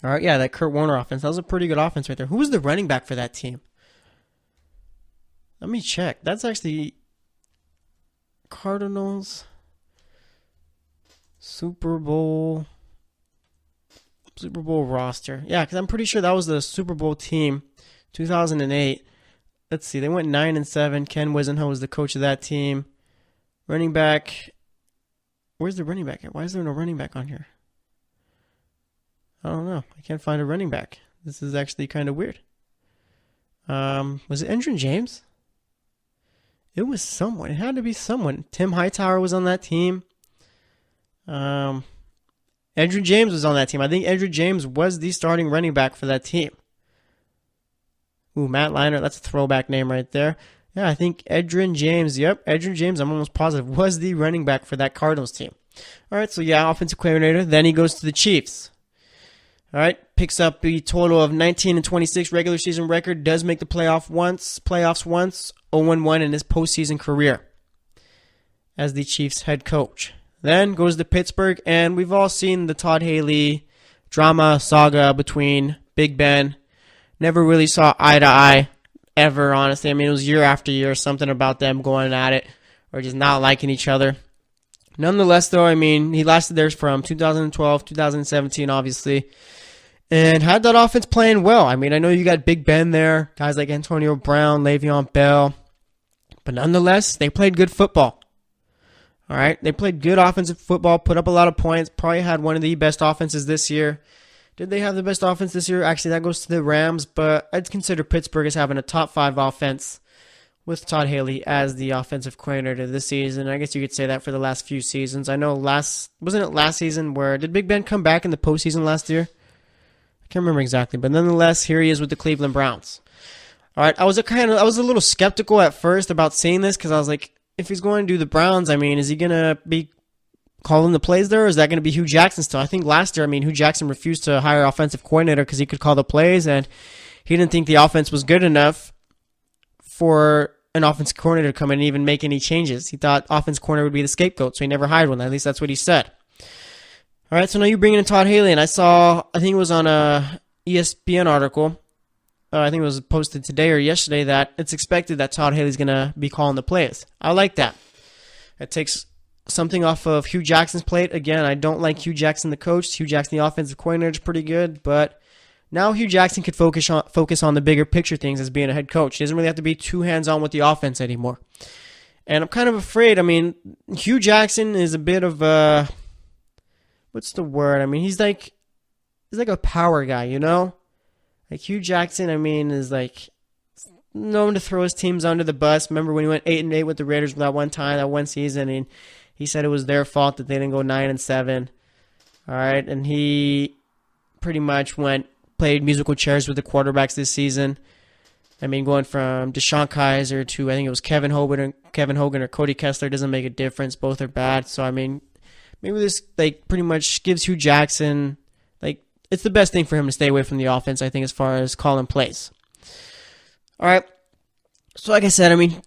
All right, yeah, that Kurt Warner offense. That was a pretty good offense right there. Who was the running back for that team? Let me check. That's actually Cardinals Super Bowl roster. Yeah, because I'm pretty sure that was the Super Bowl team, 2008. Let's see. They went 9-7. Ken Wisenhunt was the coach of that team. Running back. Where's the running back at? Why is there no running back on here? I don't know. I can't find a running back. This is actually kind of weird. Was it Edgerrin James? It was someone. It had to be someone. Tim Hightower was on that team. Edgerrin James was on that team. I think Edgerrin James was the starting running back for that team. Ooh, Matt Leinart. That's a throwback name right there. Yeah, I think Edgerrin James. Yep, Edgerrin James, I'm almost positive, was the running back for that Cardinals team. All right, so yeah, offensive coordinator. Then he goes to the Chiefs. All right, picks up the total of 19-26 regular season record, does make the playoffs once, 0-1 in his postseason career as the Chiefs head coach. Then goes to Pittsburgh, and we've all seen the Todd Haley drama saga between Big Ben. Never really saw eye to eye ever, honestly. I mean, it was year after year, something about them going at it or just not liking each other. Nonetheless, though, I mean, he lasted there from 2012, 2017, obviously, and had that offense playing well. I mean, I know you got Big Ben there, guys like Antonio Brown, Le'Veon Bell, but nonetheless, they played good football. All right, they played good offensive football, put up a lot of points, probably had one of the best offenses this year. Did they have the best offense this year? Actually, that goes to the Rams, but I'd consider Pittsburgh as having a top 5 offense. with Todd Haley as the offensive coordinator this season. I guess you could say that for the last few seasons. I know wasn't it last season where did Big Ben come back in the postseason last year? I can't remember exactly, but nonetheless, here he is with the Cleveland Browns. All right, I was a little skeptical at first about seeing this because I was like, if he's going to do the Browns, I mean, is he going to be calling the plays there, or is that going to be Hue Jackson still? I think last year, I mean, Hue Jackson refused to hire an offensive coordinator because he could call the plays, and he didn't think the offense was good enough for an offensive coordinator to come in and even make any changes. He thought offensive coordinator would be the scapegoat, so he never hired one. At least that's what he said. All right, so now you bring in Todd Haley, and I think it was on a ESPN article. I think it was posted today or yesterday that it's expected that Todd Haley's going to be calling the plays. I like that. It takes something off of Hue Jackson's plate. Again, I don't like Hue Jackson the coach. Hue Jackson the offensive coordinator is pretty good, but now Hue Jackson could focus on the bigger picture things as being a head coach. He doesn't really have to be too hands-on with the offense anymore. And I'm kind of afraid. I mean, Hue Jackson is a bit of a, what's the word? I mean, he's like a power guy, you know? Like Hue Jackson, I mean, is like known to throw his teams under the bus. Remember when he went 8-8 with the Raiders that one season, and he said it was their fault that they didn't go 9-7. All right, and he pretty much played musical chairs with the quarterbacks this season. I mean, going from Deshaun Kaiser to I think it was Kevin Hogan or Cody Kessler doesn't make a difference. Both are bad. So I mean, maybe this like pretty much gives Hue Jackson it's the best thing for him to stay away from the offense, I think, as far as calling plays. All right. So, like I said, I mean,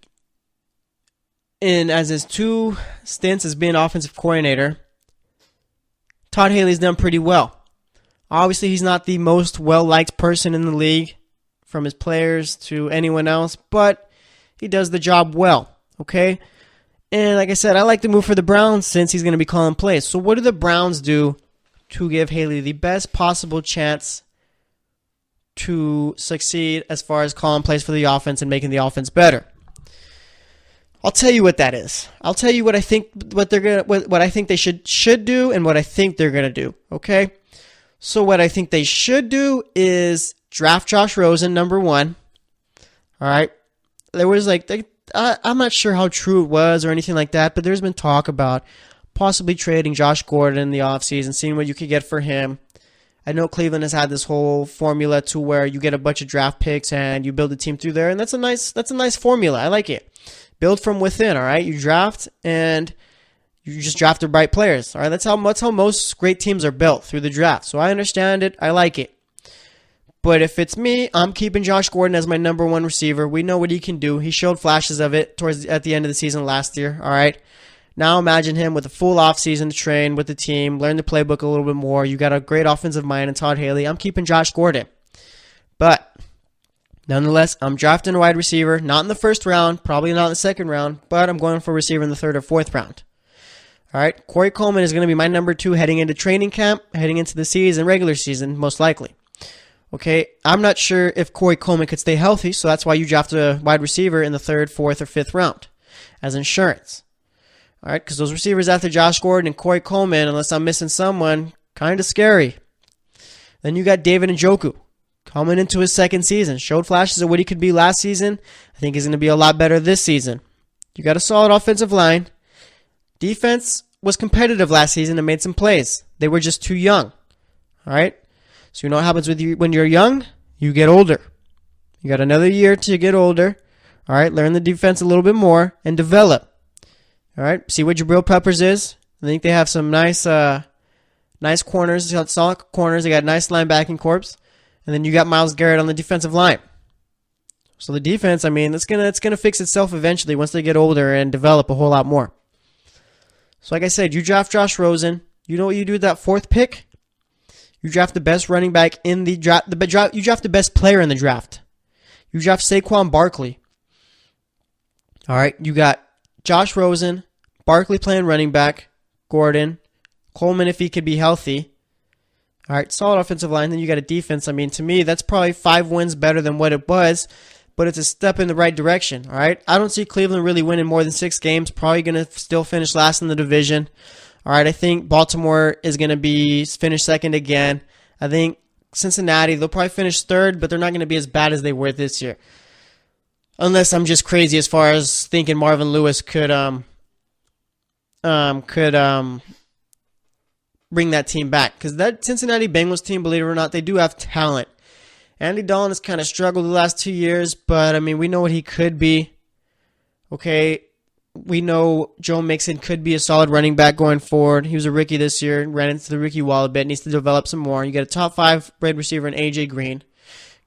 as his 2 stints as being offensive coordinator, Todd Haley's done pretty well. Obviously, he's not the most well-liked person in the league from his players to anyone else, but he does the job well, okay? And like I said, I like the move for the Browns since he's going to be calling plays. So what do the Browns do to give Haley the best possible chance to succeed as far as calling plays for the offense and making the offense better? I'll tell you what that is. I'll tell you what I think what I think they should do and what I think they're gonna do. Okay, so what I think they should do is draft Josh Rosen, number 1. All right, there was I'm not sure how true it was or anything like that, but there's been talk about possibly trading Josh Gordon in the offseason, seeing what you could get for him. I know Cleveland has had this whole formula to where you get a bunch of draft picks and you build a team through there, and that's a nice formula. I like it. Build from within, all right? You draft and you just draft the right players, all right? That's how most great teams are built, through the draft. So I understand it. I like it. But if it's me, I'm keeping Josh Gordon as my number 1 receiver. We know what he can do. He showed flashes of it at the end of the season last year, all right? Now imagine him with a full offseason to train with the team, learn the playbook a little bit more. You got a great offensive mind in Todd Haley. I'm keeping Josh Gordon. But nonetheless, I'm drafting a wide receiver, not in the first round, probably not in the second round, but I'm going for a receiver in the 3rd or 4th round. All right, Corey Coleman is going to be my number 2 heading into training camp, heading into the season, regular season, most likely. Okay, I'm not sure if Corey Coleman could stay healthy, so that's why you draft a wide receiver in the 3rd, 4th, or 5th round as insurance. All right, because those receivers after Josh Gordon and Corey Coleman, unless I'm missing someone, kind of scary. Then you got David Njoku coming into his 2nd season. Showed flashes of what he could be last season. I think he's going to be a lot better this season. You got a solid offensive line. Defense was competitive last season and made some plays. They were just too young. All right, so you know what happens with you when you're young? You get older. You got another year to get older. All right, learn the defense a little bit more and develop. All right, see what Jabril Peppers is. I think they have some nice corners, solid corners. They got nice linebacking corps, and then you got Myles Garrett on the defensive line. So the defense, I mean, it's gonna fix itself eventually once they get older and develop a whole lot more. So like I said, you draft Josh Rosen. You know what you do with that 4th pick? You draft the best running back in the draft. You draft the best player in the draft. You draft Saquon Barkley. All right, you got Josh Rosen, Barkley playing running back, Gordon, Coleman if he could be healthy. All right, solid offensive line. Then you got a defense. I mean, to me, that's probably 5 wins better than what it was, but it's a step in the right direction. All right, I don't see Cleveland really winning more than 6 games. Probably going to still finish last in the division. All right, I think Baltimore is going to finish 2nd again. I think Cincinnati, they'll probably finish 3rd, but they're not going to be as bad as they were this year. Unless I'm just crazy as far as thinking Marvin Lewis could bring that team back. Because that Cincinnati Bengals team, believe it or not, they do have talent. Andy Dalton has kind of struggled the last 2 years, but, I mean, we know what he could be. Okay, we know Joe Mixon could be a solid running back going forward. He was a rookie this year, ran into the rookie wall a bit, needs to develop some more. You got a top 5 red receiver in A.J. Green.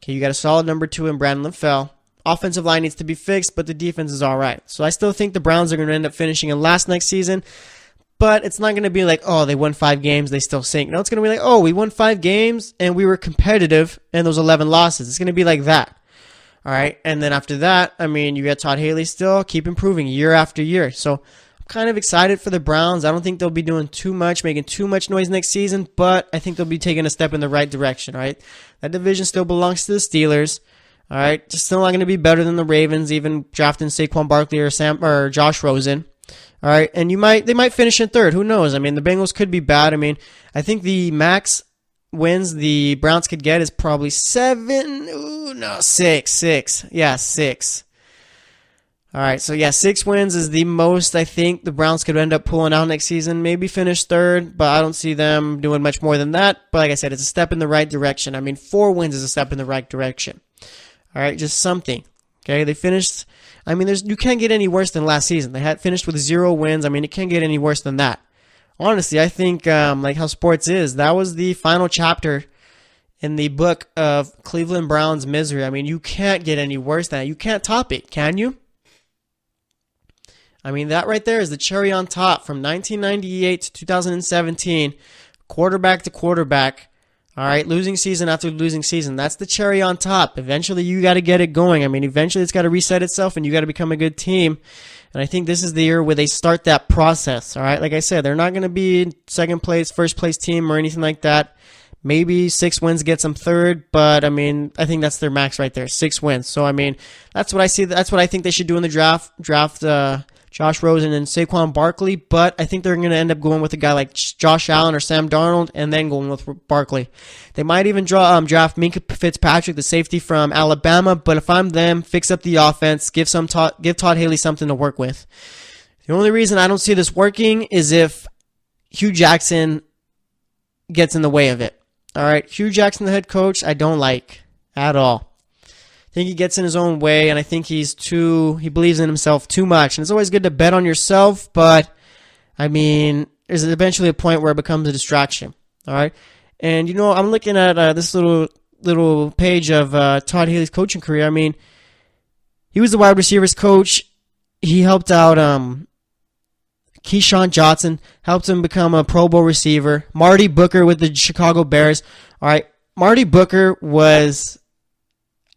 Okay, you got a solid number 2 in Brandon LaFell. Offensive line needs to be fixed, but the defense is all right. So I still think the Browns are going to end up finishing in last next season. But it's not going to be like, oh, they won 5 games, they still sink. No, it's going to be like, oh, we won 5 games, and we were competitive, and those 11 losses. It's going to be like that. All right, and then after that, I mean, you got Todd Haley still, keep improving year after year. So I'm kind of excited for the Browns. I don't think they'll be doing too much, making too much noise next season, but I think they'll be taking a step in the right direction, all right? That division still belongs to the Steelers. All right, just still not going to be better than the Ravens, even drafting Saquon Barkley or Josh Rosen. All right, and they might finish in third. Who knows? I mean, the Bengals could be bad. I mean, I think the max wins the Browns could get is probably 7. Ooh, no, 6. Yeah, 6. All right, so yeah, 6 wins is the most I think the Browns could end up pulling out next season. Maybe finish third, but I don't see them doing much more than that. But like I said, it's a step in the right direction. I mean, 4 wins is a step in the right direction. All right, just something. Okay, they finished. I mean, you can't get any worse than last season. They had finished with 0 wins. I mean, it can't get any worse than that. Honestly, I think like how sports is, that was the final chapter in the book of Cleveland Browns misery. I mean, you can't get any worse than that. You can't top it, can you? I mean, that right there is the cherry on top from 1998 to 2017, quarterback to quarterback. All right, losing season after losing season. That's the cherry on top. Eventually, you got to get it going. I mean, eventually it's got to reset itself, and you got to become a good team. And I think this is the year where they start that process. All right, like I said, they're not going to be second place, first place team or anything like that. Maybe 6 wins gets them third, but I mean, I think that's their max right there, 6 wins. So I mean, that's what I see. That's what I think they should do in the draft. Josh Rosen and Saquon Barkley, but I think they're going to end up going with a guy like Josh Allen or Sam Darnold and then going with Barkley. They might even draft Minkah Fitzpatrick, the safety from Alabama, but if I'm them, fix up the offense, give Todd Haley something to work with. The only reason I don't see this working is if Hue Jackson gets in the way of it. All right, Hue Jackson, the head coach, I don't like at all. I think he gets in his own way, and I think he believes in himself too much. And it's always good to bet on yourself, but, I mean, there's eventually a point where it becomes a distraction, all right? And, you know, I'm looking at this little page of Todd Haley's coaching career. I mean, he was the wide receivers coach. He helped out Keyshawn Johnson, helped him become a Pro Bowl receiver. Marty Booker with the Chicago Bears. All right, Marty Booker was...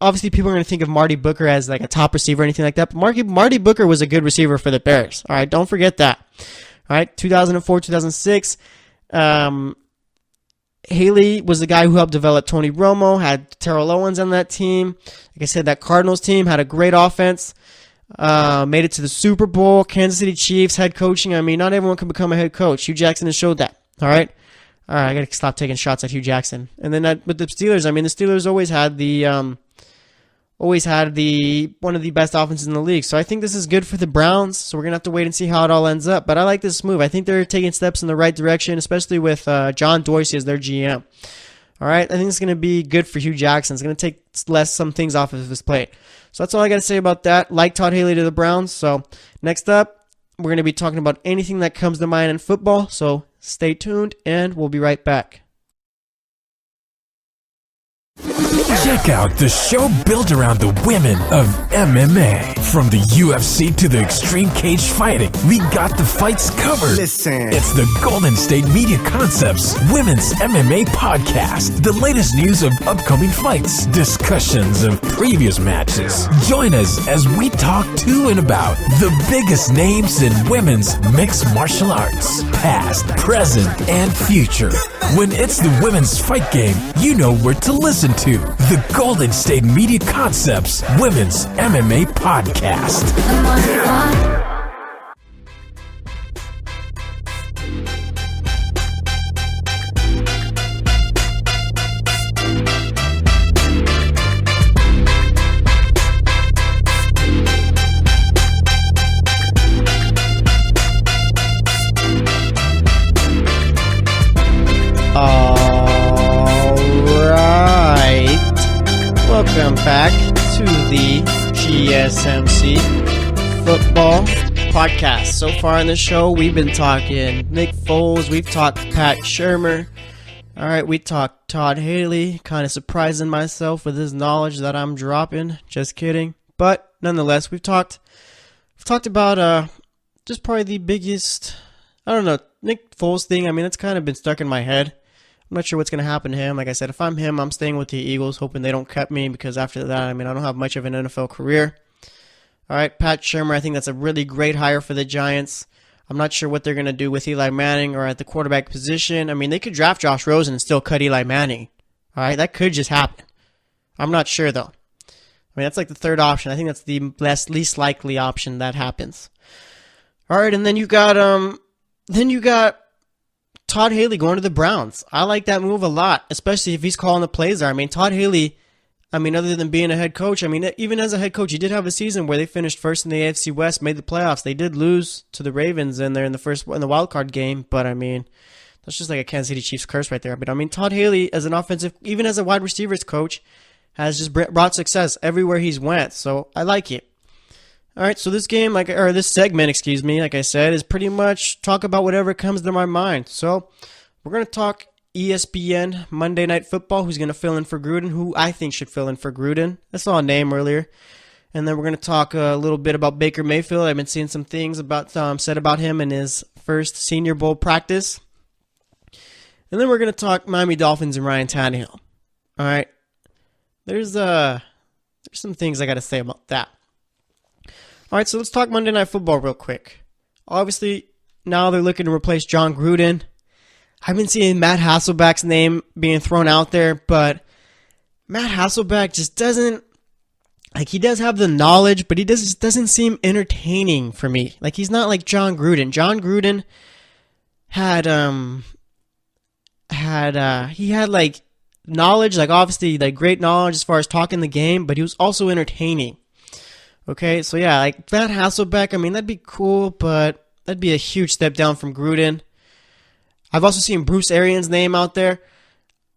Obviously, people are going to think of Marty Booker as like a top receiver or anything like that, but Marty Booker was a good receiver for the Bears. All right, don't forget that. All right, 2004, 2006, Haley was the guy who helped develop Tony Romo, had Terrell Owens on that team. Like I said, that Cardinals team had a great offense, made it to the Super Bowl, Kansas City Chiefs, head coaching. I mean, not everyone can become a head coach. Hue Jackson has showed that. All right, I got to stop taking shots at Hue Jackson. And then with the Steelers, I mean, the Steelers always had one of the best offenses in the league. So I think this is good for the Browns. So we're going to have to wait and see how it all ends up. But I like this move. I think they're taking steps in the right direction, especially with John Dorsey as their GM. All right, I think it's going to be good for Hue Jackson. It's going to take some things off of his plate. So that's all I got to say about that. Like Todd Haley to the Browns. So next up, we're going to be talking about anything that comes to mind in football. So stay tuned, and we'll be right back. Check out the show built around the women of MMA. From the UFC to the extreme cage fighting, we got the fights covered. Listen. It's the Golden State Media Concepts Women's MMA Podcast. The latest news of upcoming fights, discussions of previous matches. Join us as we talk to and about the biggest names in women's mixed martial arts, past, present, and future. When it's the women's fight game, you know where to listen to. The Golden State Media Concepts Women's MMA Podcast. back to the GSMC Football Podcast. So far in the show, we've been talking Nick Foles, we've talked Pat Shurmur. All right, we talked Todd Haley, kind of surprising myself with his knowledge that I'm dropping. Just kidding. But nonetheless, we've talked about just probably the biggest, I don't know, Nick Foles thing. I mean, it's kind of been stuck in my head. I'm not sure what's going to happen to him. Like I said, if I'm him, I'm staying with the Eagles, hoping they don't cut me, because after that, I mean, I don't have much of an NFL career. All right, Pat Shurmur, I think that's a really great hire for the Giants. I'm not sure what they're going to do with Eli Manning or at the quarterback position. I mean, they could draft Josh Rosen and still cut Eli Manning. All right, that could just happen. I'm not sure, though. I mean, that's like the third option. I think that's the least likely option that happens. All right, and then you got Todd Haley going to the Browns. I like that move a lot, especially if he's calling the plays there. I mean, Todd Haley, I mean, other than being a head coach, I mean, even as a head coach, he did have a season where they finished first in the AFC West, made the playoffs. They did lose to the Ravens in the wild card game, but I mean, that's just like a Kansas City Chiefs curse right there. But I mean, Todd Haley, as an offensive, even as a wide receivers coach, has just brought success everywhere he's went. So I like it. All right, so this segment, like I said, is pretty much talk about whatever comes to my mind. So we're going to talk ESPN Monday Night Football, who's going to fill in for Gruden, who I think should fill in for Gruden. I saw a name earlier. And then we're going to talk a little bit about Baker Mayfield. I've been seeing some things said about him in his first Senior Bowl practice. And then we're going to talk Miami Dolphins and Ryan Tannehill. All right, there's some things I got to say about that. All right, so let's talk Monday Night Football real quick. Obviously, now they're looking to replace Jon Gruden. I've been seeing Matt Hasselbeck's name being thrown out there, but Matt Hasselbeck just doesn't, like, he does have the knowledge, but he just doesn't seem entertaining for me. Like, he's not like Jon Gruden. Jon Gruden had like knowledge, like obviously like great knowledge as far as talking the game, but he was also entertaining. Okay, so yeah, like Matt Hasselbeck, I mean, that'd be cool, but that'd be a huge step down from Gruden. I've also seen Bruce Arians' name out there.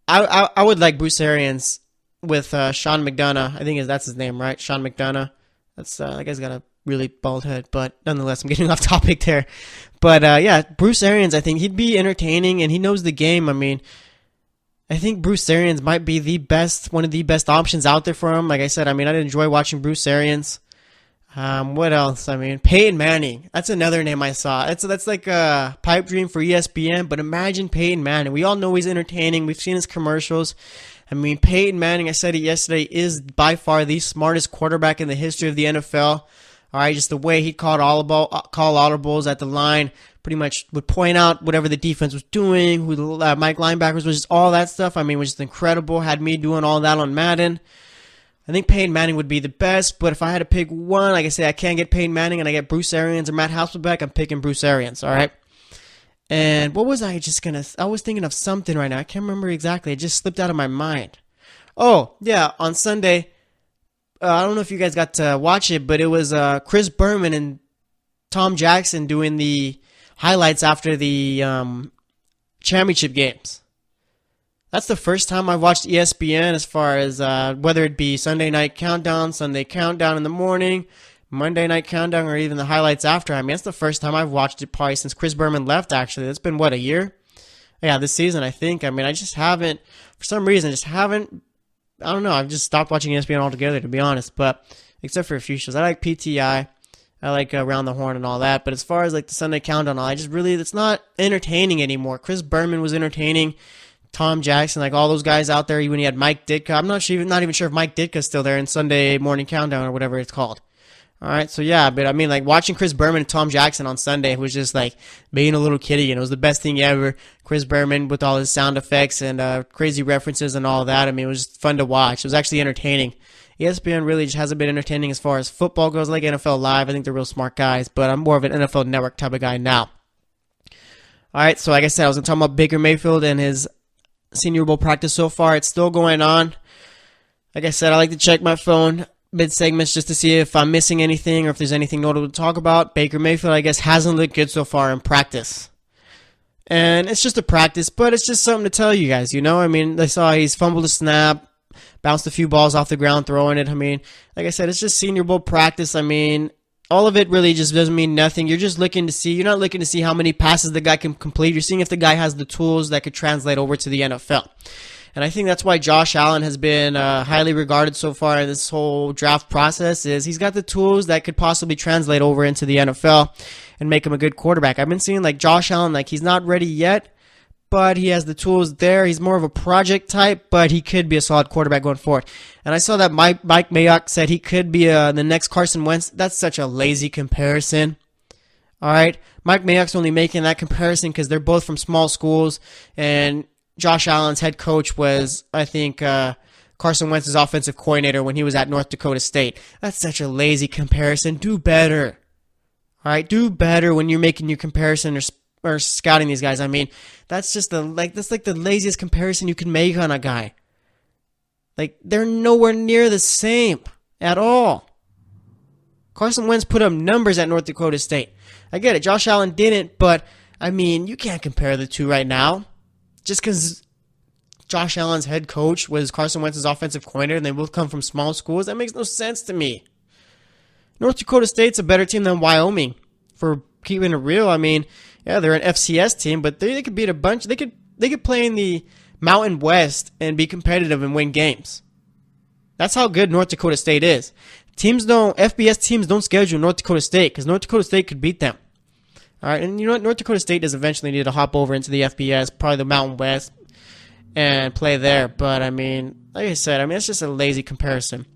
I would like Bruce Arians with Sean McDonough. I think that's his name, right? Sean McDonough. That guy's got a really bald head, but nonetheless, I'm getting off topic there. But yeah, Bruce Arians, I think he'd be entertaining, and he knows the game. I mean, I think Bruce Arians might be one of the best options out there for him. Like I said, I mean, I enjoy watching Bruce Arians. What else? I mean, Peyton Manning. That's another name I saw. That's like a pipe dream for ESPN, but imagine Peyton Manning. We all know he's entertaining. We've seen his commercials. I mean, Peyton Manning, I said it yesterday, is by far the smartest quarterback in the history of the NFL. All right, just the way he call audibles at the line, pretty much would point out whatever the defense was doing, who the Mike linebackers was, just all that stuff. I mean, it was just incredible. Had me doing all that on Madden. I think Peyton Manning would be the best, but if I had to pick one, like I say, I can't get Peyton Manning and I get Bruce Arians or Matt Hasselbeck, I'm picking Bruce Arians, all right? And what was I was thinking of something right now. I can't remember exactly. It just slipped out of my mind. Oh, yeah, on Sunday, I don't know if you guys got to watch it, but it was Chris Berman and Tom Jackson doing the highlights after the championship games. That's the first time I've watched ESPN as far as whether it be Sunday Night Countdown, Sunday Countdown in the morning, Monday Night Countdown, or even the highlights after. I mean, that's the first time I've watched it probably since Chris Berman left, actually. That's been, a year? Yeah, this season, I think. I mean, I just haven't, for some reason, I don't know, I've just stopped watching ESPN altogether, to be honest, but except for a few shows. I like PTI. I like Around the Horn and all that, but as far as like the Sunday Countdown, it's not entertaining anymore. Chris Berman was entertaining. Tom Jackson, like all those guys out there, when he had Mike Ditka. I'm not even sure if Mike Ditka's still there in Sunday Morning Countdown or whatever it's called. All right, so yeah, but I mean, like watching Chris Berman and Tom Jackson on Sunday was just like being a little kiddie, and it was the best thing ever. Chris Berman with all his sound effects and crazy references and all that. I mean, it was just fun to watch. It was actually entertaining. ESPN really just hasn't been entertaining as far as football goes, like NFL Live. I think they're real smart guys, but I'm more of an NFL Network type of guy now. All right, so like I said, I was going to talk about Baker Mayfield and his Senior Bowl practice so far. It's still going on. Like I said, I like to check my phone mid-segments just to see if I'm missing anything or if there's anything notable to talk about. Baker Mayfield, I guess, hasn't looked good so far in practice. And it's just a practice, but it's just something to tell you guys, you know? I mean, I saw he's fumbled a snap, bounced a few balls off the ground, throwing it. I mean, like I said, it's just Senior Bowl practice. I mean, all of it really just doesn't mean nothing. You're just looking to see, you're not looking to see how many passes the guy can complete. You're seeing if the guy has the tools that could translate over to the NFL. And I think that's why Josh Allen has been highly regarded so far in this whole draft process, is he's got the tools that could possibly translate over into the NFL and make him a good quarterback. I've been seeing like Josh Allen, like he's not ready yet, but he has the tools there. He's more of a project type, but he could be a solid quarterback going forward. And I saw that Mike Mayock said he could be the next Carson Wentz. That's such a lazy comparison. All right, Mike Mayock's only making that comparison because they're both from small schools, and Josh Allen's head coach was, I think, Carson Wentz's offensive coordinator when he was at North Dakota State. That's such a lazy comparison. Do better. All right, do better when you're making your comparison or scouting these guys. I mean, that's just that's like the laziest comparison you can make on a guy. Like, they're nowhere near the same at all. Carson Wentz put up numbers at North Dakota State. I get it. Josh Allen didn't, but I mean, you can't compare the two right now. Just because Josh Allen's head coach was Carson Wentz's offensive coordinator and they both come from small schools, that makes no sense to me. North Dakota State's a better team than Wyoming, for keeping it real. I mean, yeah, they're an FCS team, but they could beat a bunch. They could play in the Mountain West and be competitive and win games. That's how good North Dakota State is. FBS teams don't schedule North Dakota State because North Dakota State could beat them. All right, and you know what? North Dakota State does eventually need to hop over into the FBS, probably the Mountain West, and play there. But, I mean, like I said, it's just a lazy comparison.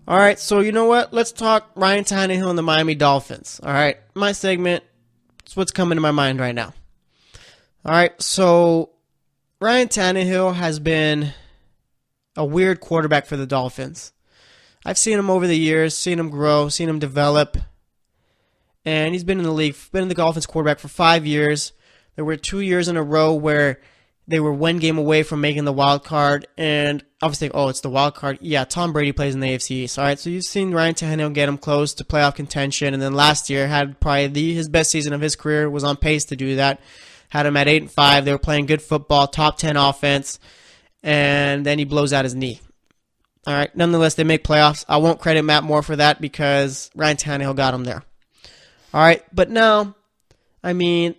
All right, so you know what? Let's talk Ryan Tannehill and the Miami Dolphins. All right, my segment, it's what's coming to my mind right now. All right, so Ryan Tannehill has been a weird quarterback for the Dolphins. I've seen him over the years, seen him grow, seen him develop. And he's been in the league, been in the Dolphins quarterback for 5 years. There were 2 years in a row where they were one game away from making the wild card. And obviously, it's the wild card. Yeah, Tom Brady plays in the AFC East. All right, so you've seen Ryan Tannehill get him close to playoff contention. And then last year had probably his best season of his career, was on pace to do that. Had him at 8-5. They were playing good football, top 10 offense. And then he blows out his knee. All right, nonetheless, they make playoffs. I won't credit Matt Moore for that because Ryan Tannehill got him there. All right, but now, Ryan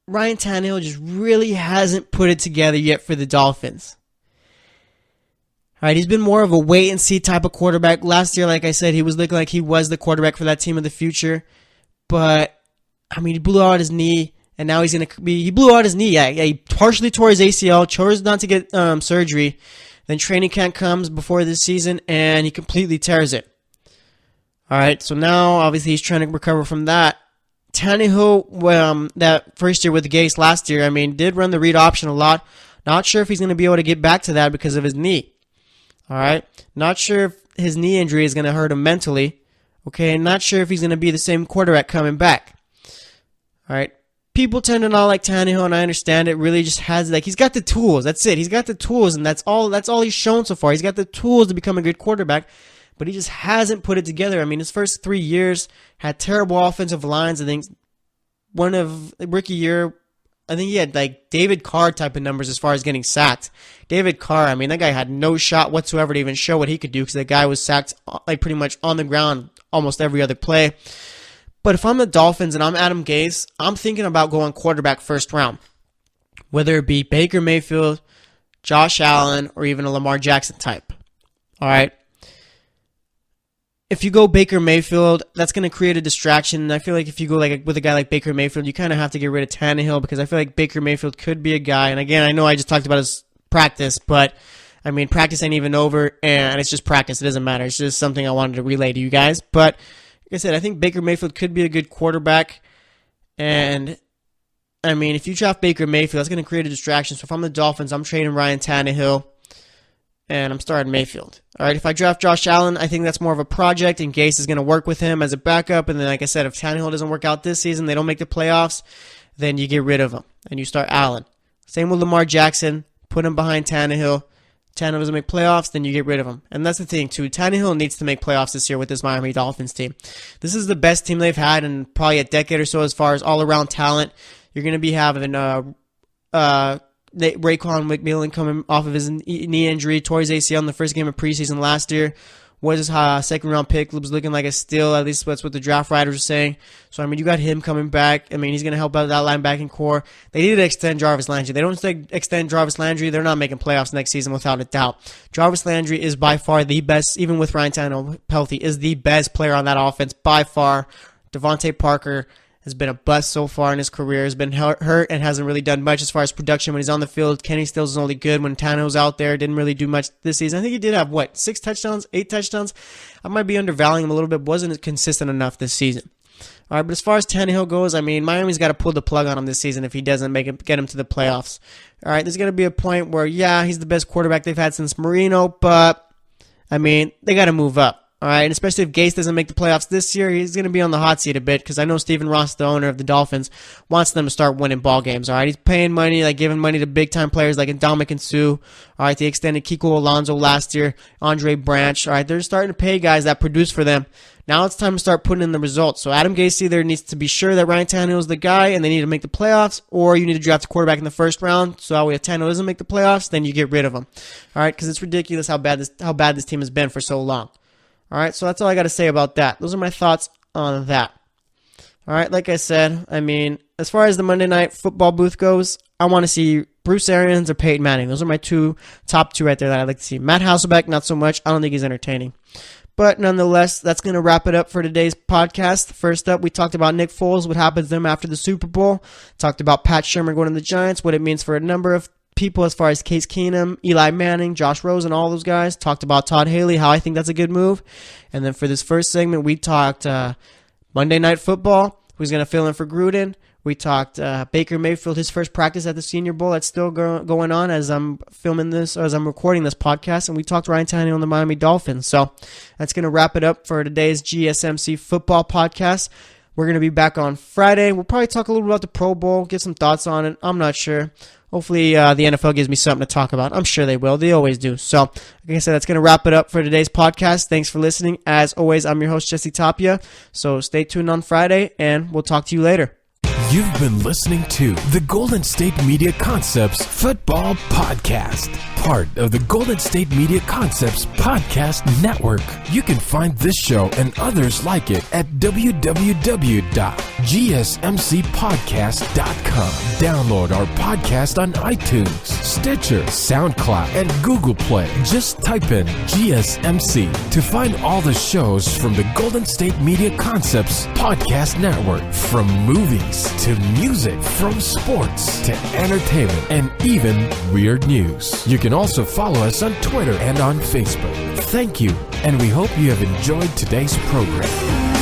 Tannehill just really hasn't put it together yet for the Dolphins. All right, he's been more of a wait-and-see type of quarterback. Last year, like I said, he was looking like he was the quarterback for that team of the future. But, he blew out his knee, and now he's going to be... He blew out his knee. Yeah, he partially tore his ACL, chose not to get surgery. Then training camp comes before this season, and he completely tears it. All right, so now, obviously, he's trying to recover from that. Tannehill, that first year with the Gase last year, did run the read option a lot. Not sure if he's going to be able to get back to that because of his knee. All right, not sure if his knee injury is going to hurt him mentally. Okay, not sure if he's going to be the same quarterback coming back. All right, people tend to not like Tannehill, and I understand it. Really just has, he's got the tools. That's it. He's got the tools, and that's all he's shown so far. He's got the tools to become a good quarterback. But he just hasn't put it together. His first 3 years had terrible offensive lines. I think one of rookie year, I think he had David Carr type of numbers as far as getting sacked. David Carr, that guy had no shot whatsoever to even show what he could do because the guy was sacked pretty much on the ground almost every other play. But if I'm the Dolphins and I'm Adam Gase, I'm thinking about going quarterback first round. Whether it be Baker Mayfield, Josh Allen, or even a Lamar Jackson type. All right. If you go Baker Mayfield, that's going to create a distraction. And I feel like if you go with a guy like Baker Mayfield, you kind of have to get rid of Tannehill because I feel like Baker Mayfield could be a guy. And again, I know I just talked about his practice, but practice ain't even over, and it's just practice. It doesn't matter. It's just something I wanted to relay to you guys. But like I said, I think Baker Mayfield could be a good quarterback. And if you draft Baker Mayfield, that's going to create a distraction. So if I'm the Dolphins, I'm trading Ryan Tannehill. And I'm starting Mayfield. All right, if I draft Josh Allen, I think that's more of a project, and Gase is going to work with him as a backup. And then, like I said, if Tannehill doesn't work out this season, they don't make the playoffs, then you get rid of him, and you start Allen. Same with Lamar Jackson. Put him behind Tannehill. Tannehill doesn't make playoffs, then you get rid of him. And that's the thing, too. Tannehill needs to make playoffs this year with this Miami Dolphins team. This is the best team they've had in probably a decade or so as far as all-around talent. You're going to be having Raekwon McMillan coming off of his knee injury, tore his ACL in the first game of preseason last year. Was his second-round pick, was looking like a steal, at least that's what the draft writers are saying. So, I mean, you got him coming back. I mean, he's going to help out that linebacking core. They need to extend Jarvis Landry. They don't extend Jarvis Landry, they're not making playoffs next season without a doubt. Jarvis Landry is by far the best, even with Ryan Tannehill healthy, is the best player on that offense by far. Devontae Parker has been a bust so far in his career, has been hurt and hasn't really done much as far as production when he's on the field. Kenny Stills is only good when Tannehill's out there. Didn't really do much this season. I think he did have, 6 touchdowns, 8 touchdowns? I might be undervaluing him a little bit. Wasn't consistent enough this season. All right, but as far as Tannehill goes, I mean, Miami's got to pull the plug on him this season if he doesn't get him to the playoffs. All right, there's going to be a point where, yeah, he's the best quarterback they've had since Marino, but, I mean, they got to move up. All right, and especially if Gase doesn't make the playoffs this year, he's going to be on the hot seat a bit because I know Stephen Ross, the owner of the Dolphins, wants them to start winning ball games. All right, he's paying money, giving money to big-time players like Ndamukong Suh. All right, they extended Kiko Alonso last year, Andre Branch. All right, they're starting to pay guys that produce for them. Now it's time to start putting in the results. So Adam Gase either needs to be sure that Ryan Tannehill is the guy and they need to make the playoffs, or you need to draft a quarterback in the first round. So that way if Tannehill doesn't make the playoffs, then you get rid of him. All right, because it's ridiculous how bad this team has been for so long. All right, so that's all I got to say about that. Those are my thoughts on that. All right, like I said, I mean, as far as the Monday Night Football booth goes, I want to see Bruce Arians or Peyton Manning. Those are my top two right there that I'd like to see. Matt Hasselbeck, not so much. I don't think he's entertaining. But nonetheless, that's going to wrap it up for today's podcast. First up, we talked about Nick Foles, what happens to him after the Super Bowl. Talked about Pat Shurmur going to the Giants, what it means for a number of people as far as Case Keenum, Eli Manning, Josh Rosen, all those guys. Talked about Todd Haley, how I think that's a good move. And then for this first segment, we talked Monday Night Football, who's going to fill in for Gruden. We talked Baker Mayfield, his first practice at the Senior Bowl. That's still going on as I'm filming this, or as I'm recording this podcast. And we talked Ryan Tannehill on the Miami Dolphins. So that's going to wrap it up for today's GSMC football podcast. We're going to be back on Friday. We'll probably talk a little bit about the Pro Bowl, get some thoughts on it. I'm not sure. Hopefully the NFL gives me something to talk about. I'm sure they will. They always do. So, like I said, that's going to wrap it up for today's podcast. Thanks for listening. As always, I'm your host, Jesse Tapia. So stay tuned on Friday, and we'll talk to you later. You've been listening to the Golden State Media Concepts Football Podcast, part of the Golden State Media Concepts Podcast Network. You can find this show and others like it at www.gsmcpodcast.com. Download our podcast on iTunes, Stitcher, SoundCloud, and Google Play. Just type in GSMC to find all the shows from the Golden State Media Concepts Podcast Network, from movies to music, from sports to entertainment, and even weird news. You can also follow us on Twitter and on Facebook. Thank you, and we hope you have enjoyed today's program.